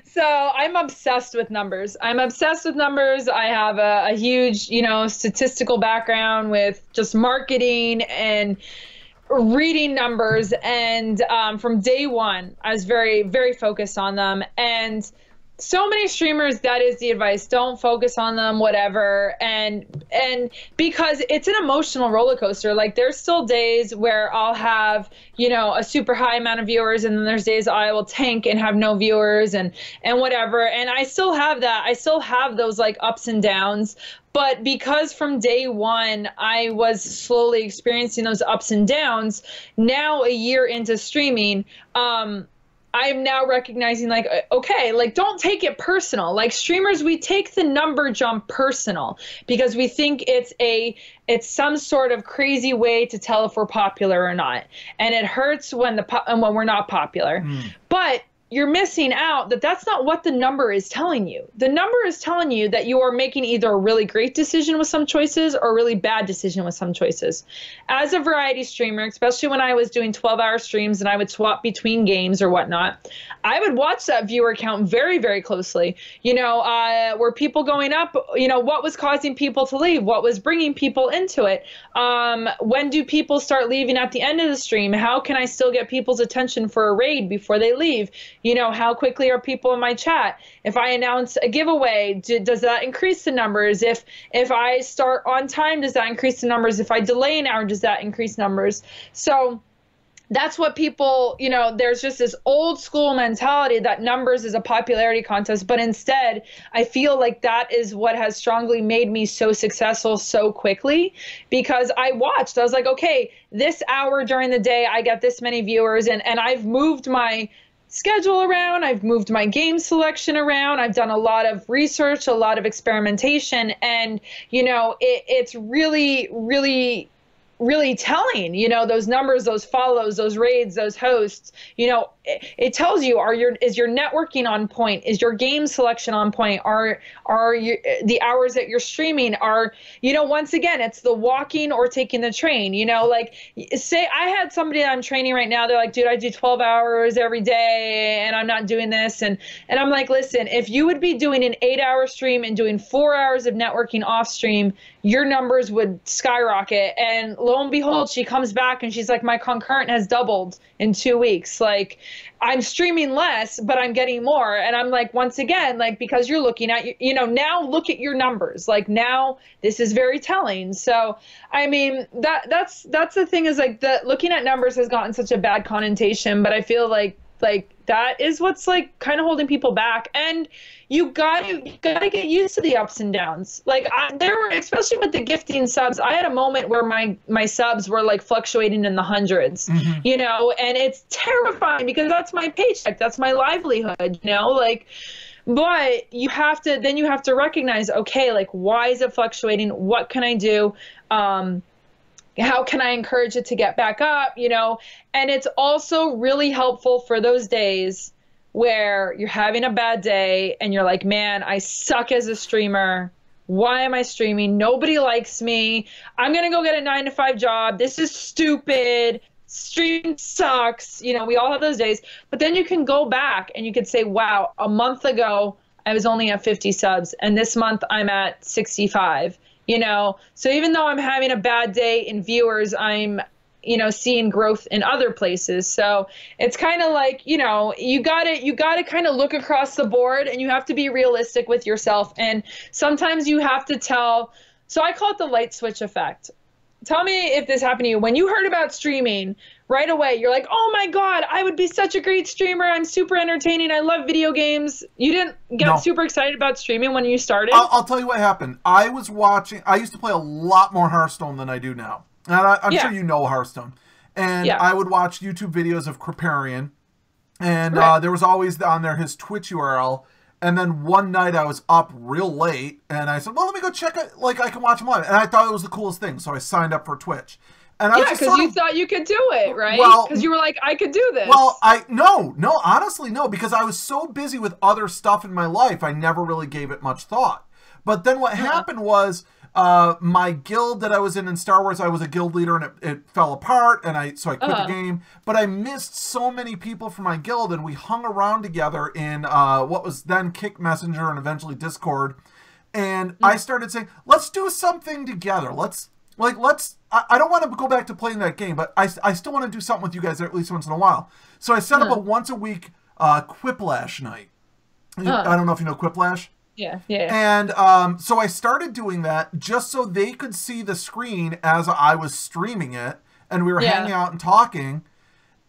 So I'm obsessed with numbers. I'm obsessed with numbers. I have a huge, statistical background with just marketing and reading numbers. And from day one, I was very, very focused on them. And so many streamers, that is the advice. Don't focus on them, whatever. And because it's an emotional roller coaster. Like, there's still days where I'll have, a super high amount of viewers, and then there's days I will tank and have no viewers and whatever. And I still have that. I still have those like ups and downs. But because from day one, I was slowly experiencing those ups and downs, now a year into streaming, I'm now recognizing, like, okay, like, don't take it personal. Like, streamers, we take the number jump personal because we think it's some sort of crazy way to tell if we're popular or not. And it hurts when we're not popular. But you're missing out that's not what the number is telling you. The number is telling you that you are making either a really great decision with some choices or a really bad decision with some choices. As a variety streamer, especially when I was doing 12-hour streams and I would swap between games or whatnot, I would watch that viewer count very, very closely. Were people going up? What was causing people to leave? What was bringing people into it? When do people start leaving at the end of the stream? How can I still get people's attention for a raid before they leave? How quickly are people in my chat? If I announce a giveaway, does that increase the numbers? If I start on time, does that increase the numbers? If I delay an hour, does that increase numbers? So that's what people, there's just this old school mentality that numbers is a popularity contest. But instead, I feel like that is what has strongly made me so successful so quickly, because I was like, okay, this hour during the day, I get this many viewers, and I've moved my schedule around. I've moved my game selection around. I've done a lot of research, a lot of experimentation, and it's really, really, really telling. Those numbers, those follows, those raids, those hosts. It tells you, is your networking on point? Is your game selection on point? Are the hours that you're streaming are, once again, it's the walking or taking the train. Like, say I had somebody that I'm training right now. They're like, dude, I do 12 hours every day and I'm not doing this. And I'm like, listen, if you would be doing an 8-hour stream and doing 4 hours of networking off stream, your numbers would skyrocket. And lo and behold, she comes back and she's like, my concurrent has doubled in 2 weeks. Like, I'm streaming less, but I'm getting more. And I'm like, once again, like, because you're looking at, now look at your numbers. Like, now this is very telling. So, I mean, that's the thing, is like, looking at numbers has gotten such a bad connotation, but I feel like that is what's like kind of holding people back. And you gotta get used to the ups and downs. Like, there were, especially with the gifting subs, I had a moment where my subs were like fluctuating in the hundreds, and it's terrifying because that's my paycheck, that's my livelihood, like. But you have to recognize, okay, like, why is it fluctuating? What can I do? How can I encourage it to get back up, And it's also really helpful for those days where you're having a bad day and you're like, man, I suck as a streamer. Why am I streaming? Nobody likes me. I'm going to go get a 9-to-5 job. This is stupid. Streaming sucks. We all have those days. But then you can go back and you could say, wow, a month ago, I was only at 50 subs. And this month I'm at 65. So even though I'm having a bad day in viewers, I'm seeing growth in other places. So it's kind of like, you gotta kind of look across the board, and you have to be realistic with yourself. And sometimes you have to so I call it the light switch effect. Tell me if this happened to you. When you heard about streaming, right away, you're like, oh my God, I would be such a great streamer. I'm super entertaining. I love video games. You didn't get super excited about streaming when you started? I'll tell you what happened. I used to play a lot more Hearthstone than I do now. And I'm sure you know Hearthstone. And I would watch YouTube videos of Kripparrian. And there was always on there his Twitch URL. And then one night I was up real late, and I said, well, let me go check it. Like, I can watch him live. And I thought it was the coolest thing, so I signed up for Twitch. And I was just because you thought you could do it, right? Because you were like, I could do this. Well, honestly, no, because I was so busy with other stuff in my life, I never really gave it much thought. But then what happened was, my guild that I was in Star Wars, I was a guild leader, and it fell apart, and so I quit the game. But I missed so many people from my guild, and we hung around together in what was then Kick Messenger and eventually Discord. And I started saying, let's do something together. I don't want to go back to playing that game, but I still want to do something with you guys at least once in a while. So I set up a once a week Quiplash night. I don't know if you know Quiplash. Yeah. And so I started doing that just so they could see the screen as I was streaming it, and we were hanging out and talking.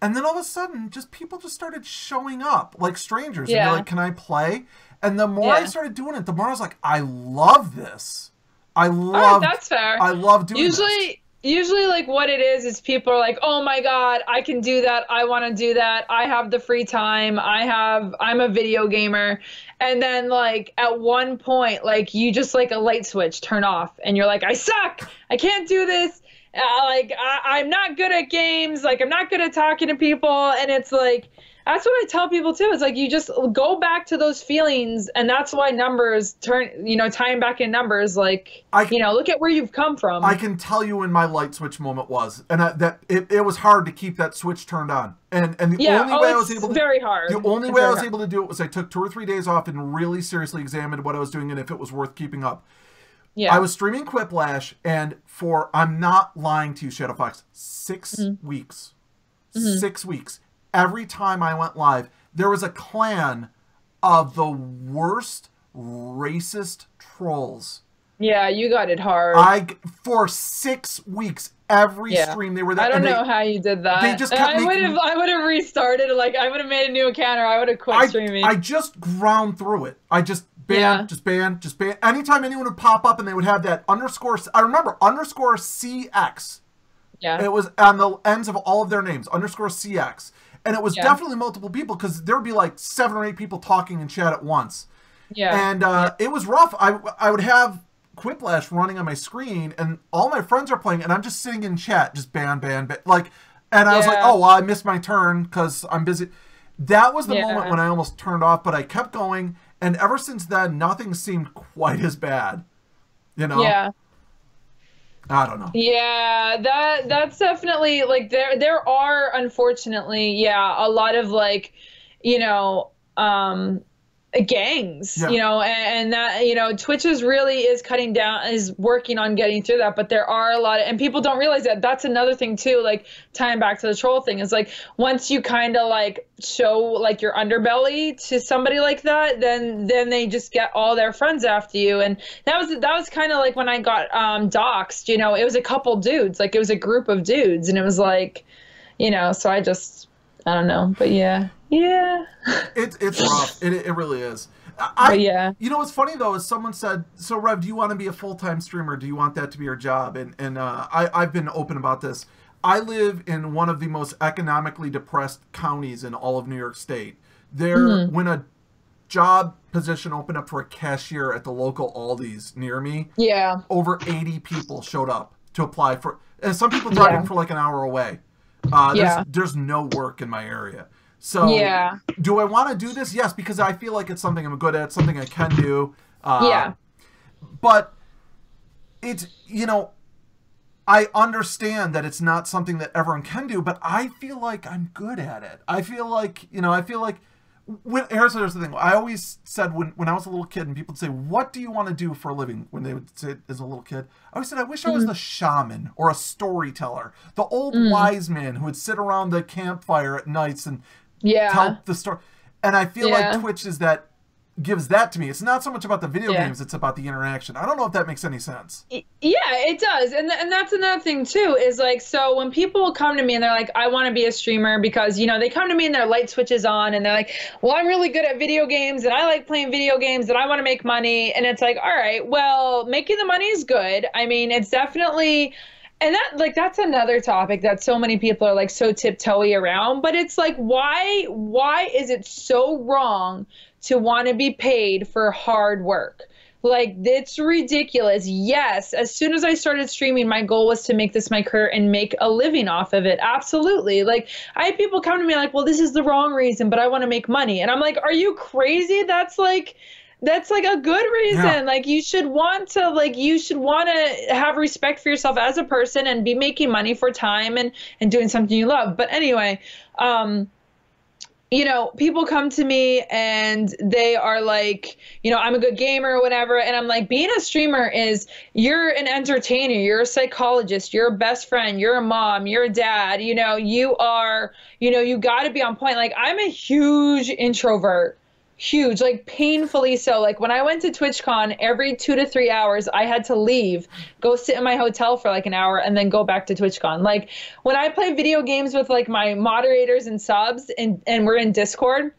And then all of a sudden, people just started showing up like strangers. And they're like, can I play? And the more I started doing it, the more I was like, I love this. That's fair. I love doing this. Usually, like, what it is people are like, oh my God, I can do that. I want to do that. I have the free time. I'm a video gamer. And then, like, at one point, like, you just, like, a light switch turn off. And you're like, I suck. I can't do this. I'm not good at games. Like, I'm not good at talking to people. And it's like, that's what I tell people too. It's like, you just go back to those feelings, and that's why numbers tying back in numbers, like, look at where you've come from. I can tell you when my light switch moment was, and it was hard to keep that switch turned on. And the only way I was able to, very hard. The only way I was able to do it was I took 2 or 3 days off and really seriously examined what I was doing and if it was worth keeping up. Yeah. I was streaming Quiplash, and I'm not lying to you, Shadowfoxx, 6 weeks. 6 weeks. Every time I went live, there was a clan of the worst racist trolls. Yeah, you got it hard. For 6 weeks, every stream they were there. I don't know how you did that. They just kept I would have restarted. Like, I would have made a new account, or I would have quit streaming. I just ground through it. I just ban. Anytime anyone would pop up and they would have that underscore, I remember underscore CX. Yeah. It was on the ends of all of their names, underscore CX. And it was definitely multiple people, because there would be like 7 or 8 people talking in chat at once. Yeah. And it was rough. I would have Quiplash running on my screen, and all my friends are playing, and I'm just sitting in chat, just ban. Like, and I was like, oh, well, I missed my turn because I'm busy. That was the moment when I almost turned off, but I kept going. And ever since then, nothing seemed quite as bad. Yeah. I don't know. Yeah, that's definitely, like, there are, unfortunately, a lot of, like, gangs, and that, Twitch is working on getting through that, but there are a lot of, and people don't realize that. That's another thing too, like, tying back to the troll thing, is like, once you kind of like show like your underbelly to somebody like that, then they just get all their friends after you. And that was kind of like when I got doxxed, it was a couple dudes, like, it was a group of dudes, and it was like, so I don't know, but yeah. It's rough. It really is. What's funny though is someone said, so Rhev, do you want to be a full-time streamer? Do you want that to be your job? And I've been open about this. I live in one of the most economically depressed counties in all of New York State. When a job position opened up for a cashier at the local Aldi's near me, over 80 people showed up to apply for, and some people driving for like an hour away. There's no work in my area. So do I want to do this? Yes, because I feel like it's something I'm good at, something I can do. But it's, I understand that it's not something that everyone can do, but I feel like I'm good at it. I feel like, Here's the thing. I always said when I was a little kid and people would say, what do you want to do for a living? When they would say it as a little kid, I always said, I wish I was the shaman or a storyteller. The old wise man who would sit around the campfire at nights and tell the story. And I feel like Twitch gives that to me. It's not so much about the video games, it's about the interaction. I don't know if that makes any sense. Yeah, it does. And that's another thing too, is like, so when people come to me and they're like, I want to be a streamer, because, you know, they come to me and their light switches on and they're like, well, I'm really good at video games and I like playing video games and I want to make money. And it's like, all right, well, making the money is good. I mean, it's definitely, and that's another topic that so many people are like so tiptoey around, but it's like, why is it so wrong to want to be paid for hard work? Like, it's ridiculous. Yes, as soon as I started streaming, my goal was to make this my career and make a living off of it. Absolutely. Like, I had people come to me like, well, this is the wrong reason, but I want to make money. And I'm like, are you crazy? That's like a good reason. Yeah. Like, you should want to have respect for yourself as a person and be making money for time and doing something you love. But anyway, you know, people come to me and they are like, you know, I'm a good gamer or whatever. And I'm like, being a streamer is, you're an entertainer, you're a psychologist, you're a best friend, you're a mom, you're a dad, you know, you got to be on point. Like, I'm a huge introvert. Huge, like painfully so. Like, when I went to TwitchCon, every 2 to 3 hours, I had to leave, go sit in my hotel for like an hour, and then go back to TwitchCon. Like, when I play video games with like my moderators and subs, and we're in Discord,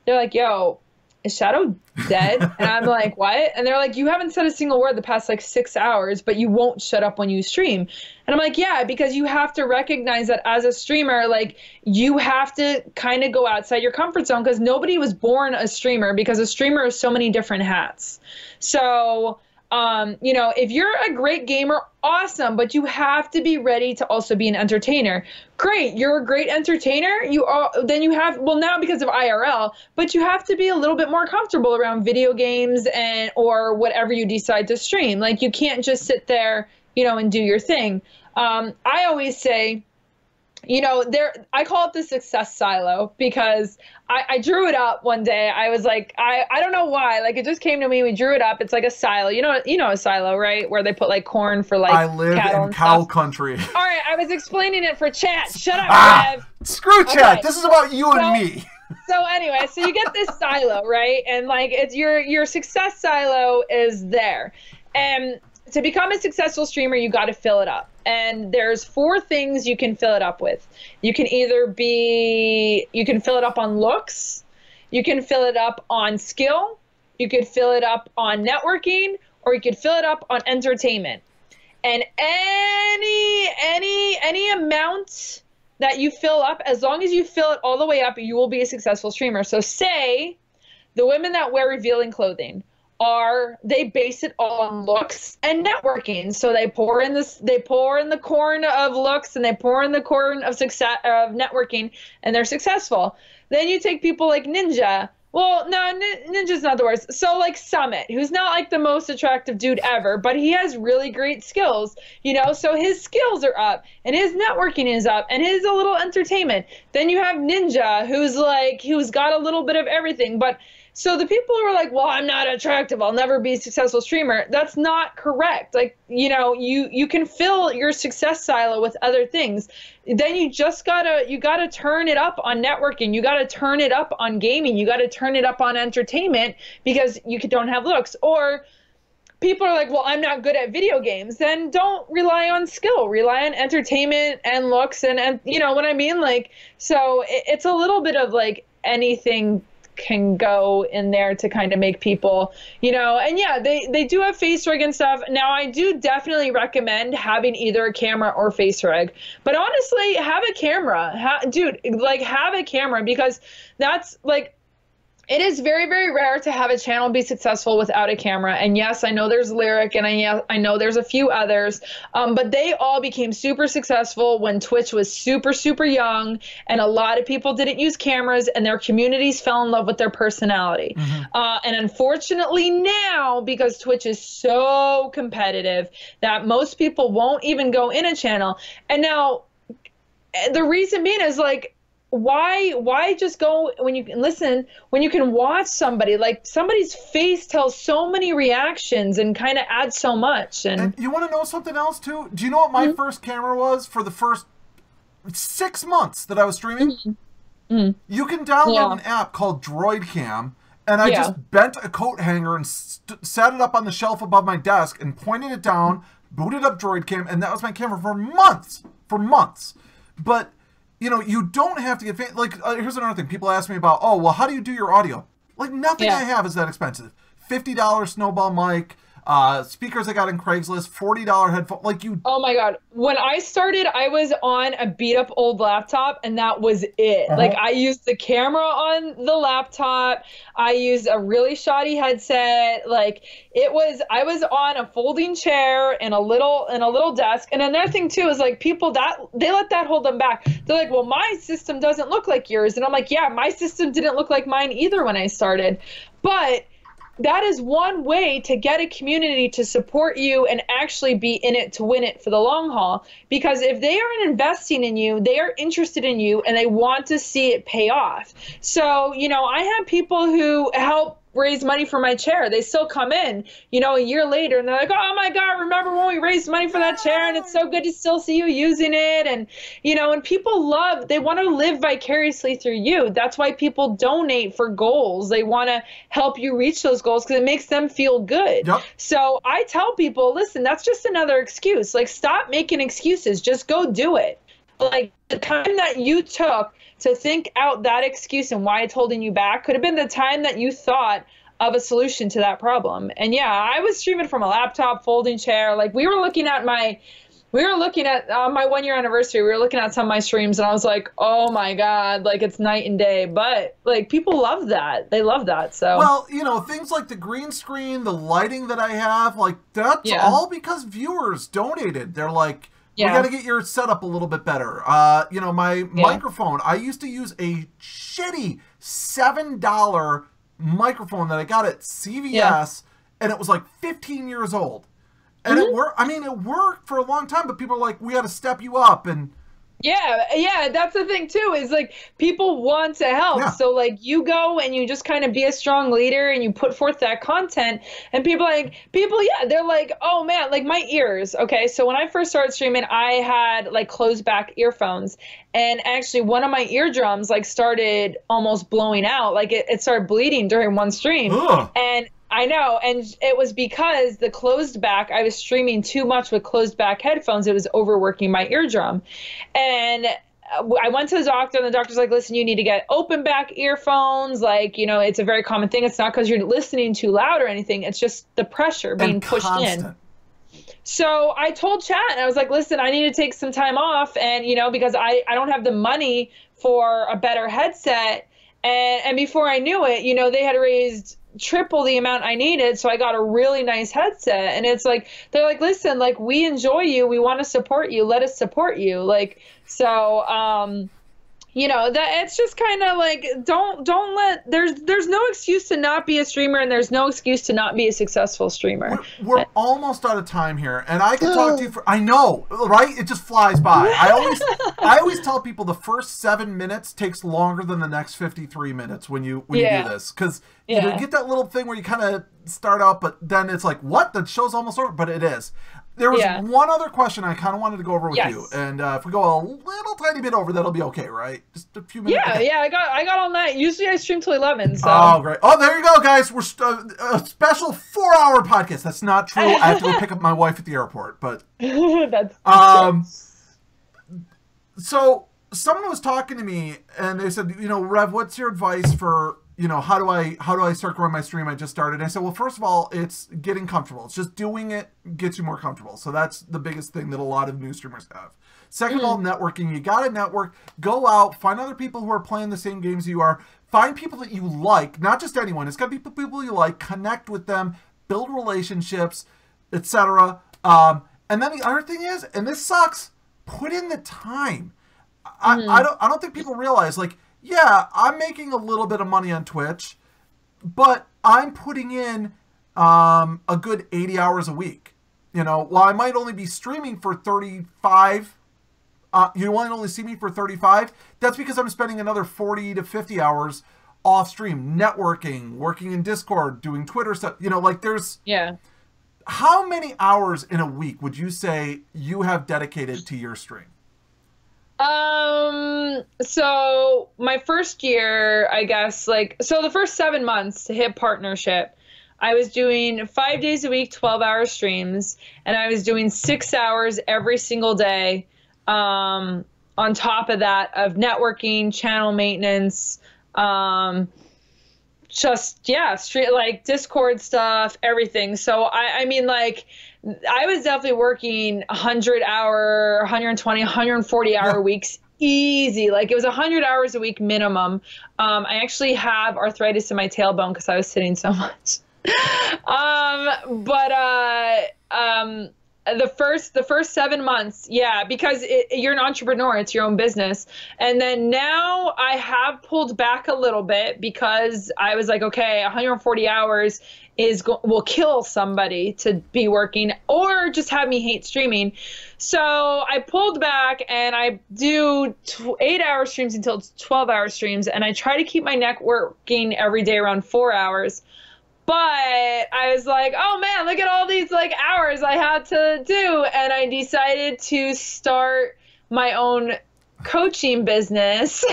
they're like, yo, is Shadow dead? And I'm like, what? And they're like, you haven't said a single word the past like 6 hours, but you won't shut up when you stream. And I'm like, yeah, because you have to recognize that as a streamer, like, you have to kind of go outside your comfort zone, because nobody was born a streamer, because a streamer is so many different hats. So, you know, if you're a great gamer, awesome, but you have to be ready to also be an entertainer. Great, you're a great entertainer. Then you have, well, now because of IRL, but you have to be a little bit more comfortable around video games or whatever you decide to stream. Like, you can't just sit there, you know, and do your thing. I always say, you know, I call it the success silo, because I drew it up one day. I was like, I don't know why, like, it just came to me. We drew it up. It's like a silo. You know a silo, right? Where they put like corn for like I live in cow country. All right, I was explaining it for chat. Shut up, Rhev. Screw chat. Okay. This is about you and me. So anyway, so you get this silo, right? And like, it's your success silo is there. And to become a successful streamer, you got to fill it up. And there's 4 things you can fill it up with. You can fill it up on looks, you can fill it up on skill, you could fill it up on networking, or you could fill it up on entertainment. And any amount that you fill up, as long as you fill it all the way up, you will be a successful streamer. So say the women that wear revealing clothing, they base it all on looks and networking. So they pour in the corn of looks, and they pour in the corn of success of networking, and they're successful. Then you take people like Ninja. Well, no, Ninja's not the worst. So like Summit, who's not like the most attractive dude ever, but he has really great skills, you know, so his skills are up and his networking is up and his a little entertainment. Then you have Ninja, who's got a little bit of everything. But so the people who are like, well, I'm not attractive, I'll never be a successful streamer, that's not correct. Like, you know, you can fill your success silo with other things. Then you gotta turn it up on networking, you gotta turn it up on gaming, you gotta turn it up on entertainment, because you don't have looks. Or people are like, well, I'm not good at video games. Then don't rely on skill, rely on entertainment and looks, and you know what I mean? Like, so it's a little bit of like anything can go in there to kind of make people, you know. And yeah, they do have face rig and stuff. Now, I do definitely recommend having either a camera or face rig, but honestly, have a camera. Have a camera, because that's like, it is very, very rare to have a channel be successful without a camera. And yes, I know there's Lyric, and I know there's a few others, but they all became super successful when Twitch was super, super young, and a lot of people didn't use cameras, and their communities fell in love with their personality. Mm-hmm. And unfortunately now, because Twitch is so competitive, that most people won't even go in a channel. And now the reason being is like, why just go when you can listen, when you can watch somebody, like somebody's face tells so many reactions and kind of adds so much. And you want to know something else too? Do you know what my first camera was for the first 6 months that I was streaming? You can download an app called Droid Cam, and I just bent a coat hanger and set it up on the shelf above my desk and pointed it down, booted up Droid Cam, and that was my camera for months. But you know, you don't have to get fancy. Like, here's another thing. People ask me about, oh, well, how do you do your audio? Like, nothing I have is that expensive. $50 snowball mic, speakers I got in Craigslist, $40 headphone. Like, you. Oh my God. When I started, I was on a beat up old laptop, and that was it. Like, I used the camera on the laptop. I used a really shoddy headset. Like, I was on a folding chair and a little desk. And another thing too is like people that they let that hold them back. They're like, well, my system doesn't look like yours. And I'm like, yeah, my system didn't look like mine either when I started. But that is one way to get a community to support you and actually be in it to win it for the long haul. Because if they are investing in you, they are interested in you and they want to see it pay off. So, you know, I have people who help raise money for my chair. They still come in, you know, a year later, and they're like, oh my God, remember when we raised money for that chair? And it's so good to still see you using it. And, you know, and people they want to live vicariously through you. That's why people donate for goals. They want to help you reach those goals because it makes them feel good. Yep. So I tell people, listen, that's just another excuse. Like, stop making excuses. Just go do it. Like, the time that you took to think out that excuse and why it's holding you back could have been the time that you thought of a solution to that problem. And yeah, I was streaming from a laptop, folding chair. Like, we were looking at my 1 year anniversary. We were looking at some of my streams, and I was like, oh my God, like, it's night and day. But like, people love that. They love that. So, well, you know, things like the green screen, the lighting that I have, like, that's all because viewers donated. They're like, we got to get your setup a little bit better. You know, my microphone, I used to use a shitty $7 microphone that I got at CVS, and it was like 15 years old. And it worked. I mean, it worked for a long time, but people are like, we got to step you up. And yeah, that's the thing too, is like, people want to help. So like, you go and you just kind of be a strong leader and you put forth that content, and people they're like, oh man, like my ears. Okay, so when I first started streaming, I had like closed back earphones, and actually one of my eardrums like started almost blowing out. Like it started bleeding during one stream. And I know, and it was because the closed back, I was streaming too much with closed back headphones. It was overworking my eardrum. And I went to the doctor, and the doctor's like, listen, you need to get open back earphones. Like, you know, it's a very common thing. It's not because you're listening too loud or anything. It's just the pressure being pushed in. So I told Chat, and I was like, listen, I need to take some time off. And, you know, because I don't have the money for a better headset. And before I knew it, you know, they had raised triple the amount I needed. So I got a really nice headset. And it's like, they're like, listen, like, we enjoy you. We want to support you. Let us support you. Like, so, you know, that it's just kind of like, don't let, there's no excuse to not be a streamer, and there's no excuse to not be a successful streamer. We're almost out of time here, and I can talk to you for, I know, right? It just flies by. I always tell people the first 7 minutes takes longer than the next 53 minutes when you do this, because you get that little thing where you kind of start out, but then it's like, what? The show's almost over, but it is. There was one other question I kind of wanted to go over with you, and if we go a little tiny bit over, that'll be okay, right? Just a few minutes. Yeah, I got all night. Usually I stream till 11. So. Oh, great! Oh, there you go, guys. We're a special 4-hour podcast. That's not true. I have to go pick up my wife at the airport, but that's so someone was talking to me, and they said, you know, Rhev, what's your advice for, you know, how do I start growing my stream? I just started. And I said, well, first of all, it's getting comfortable. It's just doing it gets you more comfortable. So that's the biggest thing that a lot of new streamers have. Second of all, networking. You got to network. Go out. Find other people who are playing the same games you are. Find people that you like. Not just anyone. It's got to be people you like. Connect with them. Build relationships, etc. And then the other thing is, and this sucks, put in the time. I don't think people realize, like, yeah, I'm making a little bit of money on Twitch, but I'm putting in a good 80 hours a week. You know, while I might only be streaming for 35 you only see me for 35. That's because I'm spending another 40 to 50 hours off stream, networking, working in Discord, doing Twitter stuff. You know, like there's... Yeah. How many hours in a week would you say you have dedicated to your stream? So my first year, I guess, like, so the first 7 months to hit partnership, I was doing 5 days a week, 12-hour streams, and I was doing 6 hours every single day. On top of that, of networking, channel maintenance, just, yeah, street, like Discord stuff, everything. So I mean, like, I was definitely working 100-hour, 120, 140-hour weeks easy. Like, it was 100 hours a week minimum. I actually have arthritis in my tailbone because I was sitting so much. The first 7 months, yeah, because you're an entrepreneur, it's your own business. And then now I have pulled back a little bit because I was like, okay, 140 hours will kill somebody to be working or just have me hate streaming. So I pulled back and I do 8-hour streams until 12-hour streams. And I try to keep my networking every day around 4 hours. But I was like, oh man, look at all these like hours I had to do. And I decided to start my own coaching business.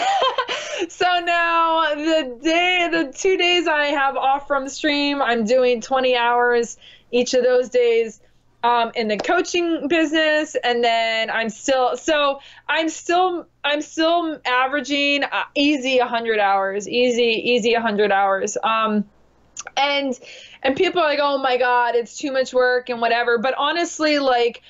So now the 2 days I have off from stream, I'm doing 20 hours each of those days in the coaching business. And then I'm still averaging easy 100 hours, easy 100 hours. And people are like, oh my God, it's too much work and whatever. But honestly, like,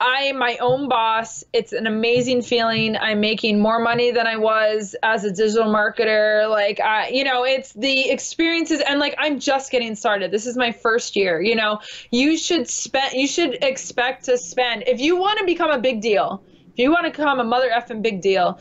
I am my own boss. It's an amazing feeling. I'm making more money than I was as a digital marketer. Like, it's the experiences, and like, I'm just getting started. This is my first year. You know, you should expect to spend, if you want to become a big deal, if you want to become a mother effing big deal,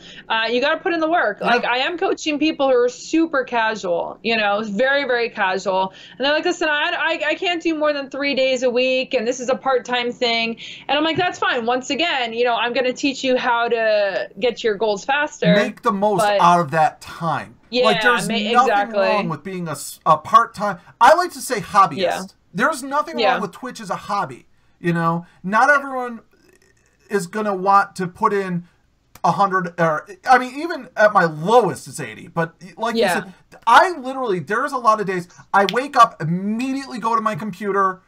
you got to put in the work. Yeah. Like, I am coaching people who are super casual, very, very casual. And they're like, listen, I can't do more than 3 days a week, and this is a part-time thing. And I'm like, that's fine. Once again, I'm going to teach you how to get to your goals faster. Make the most out of that time. Yeah, like, there's nothing wrong with being a part-time. I like to say hobbyist. Yeah. There's nothing wrong with Twitch as a hobby. Not everyone is going to want to put in 100, or I mean, even at my lowest it's 80, but like you said, there's a lot of days I wake up, immediately go to my computer,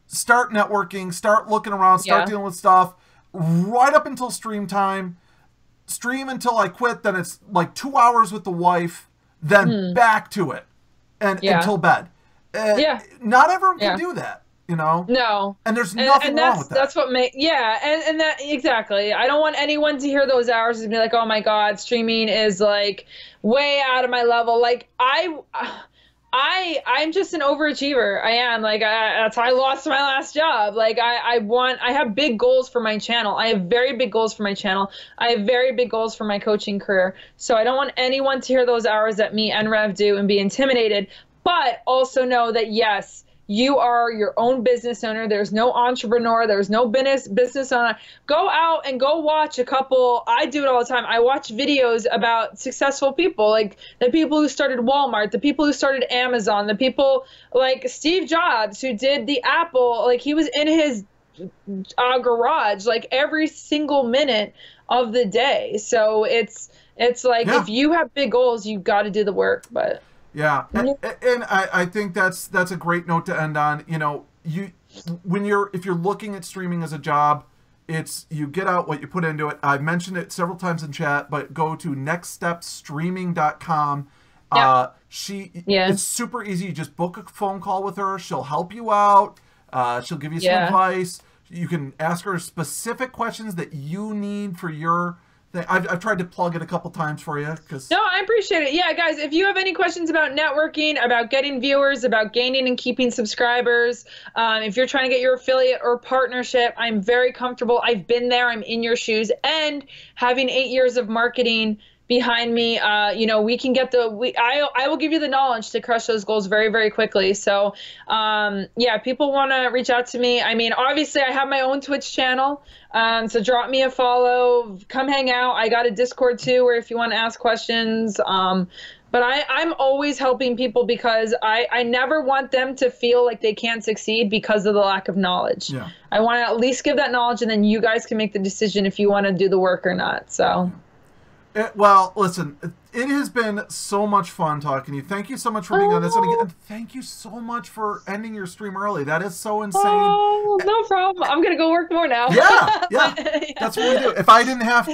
start networking, start looking around, start dealing with stuff, right up until stream time, stream until I quit, then it's like 2 hours with the wife, then back to it, and until bed. Not everyone can do that. No. And there's nothing wrong with that. That's what and that, exactly. I don't want anyone to hear those hours and be like, oh my God, streaming is like way out of my level. Like, I'm just an overachiever. I am. Like, that's how I lost my last job. Like, I have big goals for my channel. I have very big goals for my channel. I have very big goals for my coaching career. So I don't want anyone to hear those hours that me and Rhev do and be intimidated, but also know that, yes, you are your own business owner. There's no entrepreneur. There's no business owner. Go out and go watch a couple. I do it all the time. I watch videos about successful people, like the people who started Walmart, the people who started Amazon, the people like Steve Jobs who did the Apple. Like, he was in his garage like every single minute of the day. So it's like, if you have big goals, you got to do the work. But yeah, and I think that's a great note to end on. If you're looking at streaming as a job, it's you get out what you put into it. I've mentioned it several times in chat, but go to nextstepsstreaming.com. It's super easy. You just book a phone call with her. She'll help you out. She'll give you some advice. You can ask her specific questions that you need for your thing. I've tried to plug it a couple times for you. No, I appreciate it. Yeah, guys, if you have any questions about networking, about getting viewers, about gaining and keeping subscribers, if you're trying to get your affiliate or partnership, I'm very comfortable. I've been there. I'm in your shoes. And having 8 years of marketing behind me, you know, we can get I will give you the knowledge to crush those goals very, very quickly. So, yeah, people want to reach out to me. I mean, obviously I have my own Twitch channel. So drop me a follow, come hang out. I got a Discord too, where if you want to ask questions, but I'm always helping people because I never want them to feel like they can't succeed because of the lack of knowledge. Yeah. I want to at least give that knowledge, and then you guys can make the decision if you want to do the work or not. So. Well, listen, it has been so much fun talking to you. Thank you so much for being on this. And again, thank you so much for ending your stream early. That is so insane. Oh, no problem. I'm going to go work more now. Yeah. That's what we do. If I didn't have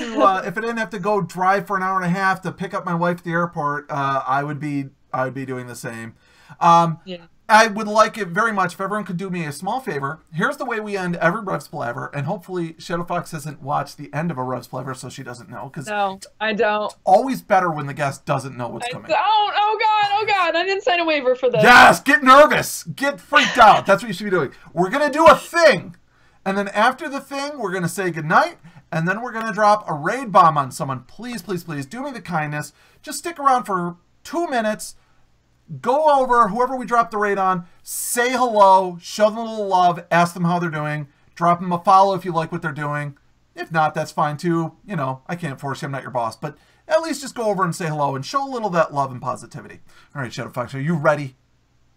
to, go drive for an hour and a half to pick up my wife at the airport, I would be doing the same. Yeah. I would like it very much if everyone could do me a small favor. Here's the way we end every Rev's Palaver, and hopefully Shadowfoxx hasn't watched the end of a Rev's Palaver, so she doesn't know. No, I don't. It's always better when the guest doesn't know what's coming. Oh God, I didn't sign a waiver for this. Yes, get nervous. Get freaked out. That's what you should be doing. We're going to do a thing, and then after the thing, we're going to say goodnight, and then we're going to drop a raid bomb on someone. Please, please, please, do me the kindness. Just stick around for 2 minutes. Go over whoever we drop the raid on, say hello, show them a little love, ask them how they're doing, drop them a follow if you like what they're doing. If not, that's fine too. You know, I can't force you, I'm not your boss, but at least just go over and say hello and show a little of that love and positivity. All right, Shadowfoxx, are you ready?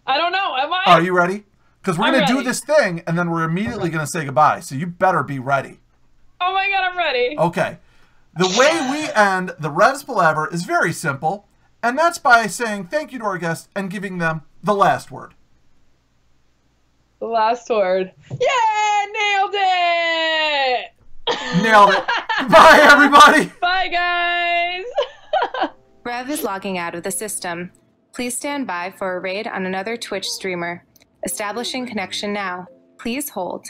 I don't know, am I? Are you ready? Because we're going to do this thing, and then we're immediately going to say goodbye, so you better be ready. Oh my God, I'm ready. Okay. The way we end the Rev's Palaver is very simple. And that's by saying thank you to our guests and giving them the last word. The last word. Yeah, nailed it! Nailed it. Bye, everybody. Bye, guys. Rhev is logging out of the system. Please stand by for a raid on another Twitch streamer. Establishing connection now. Please hold.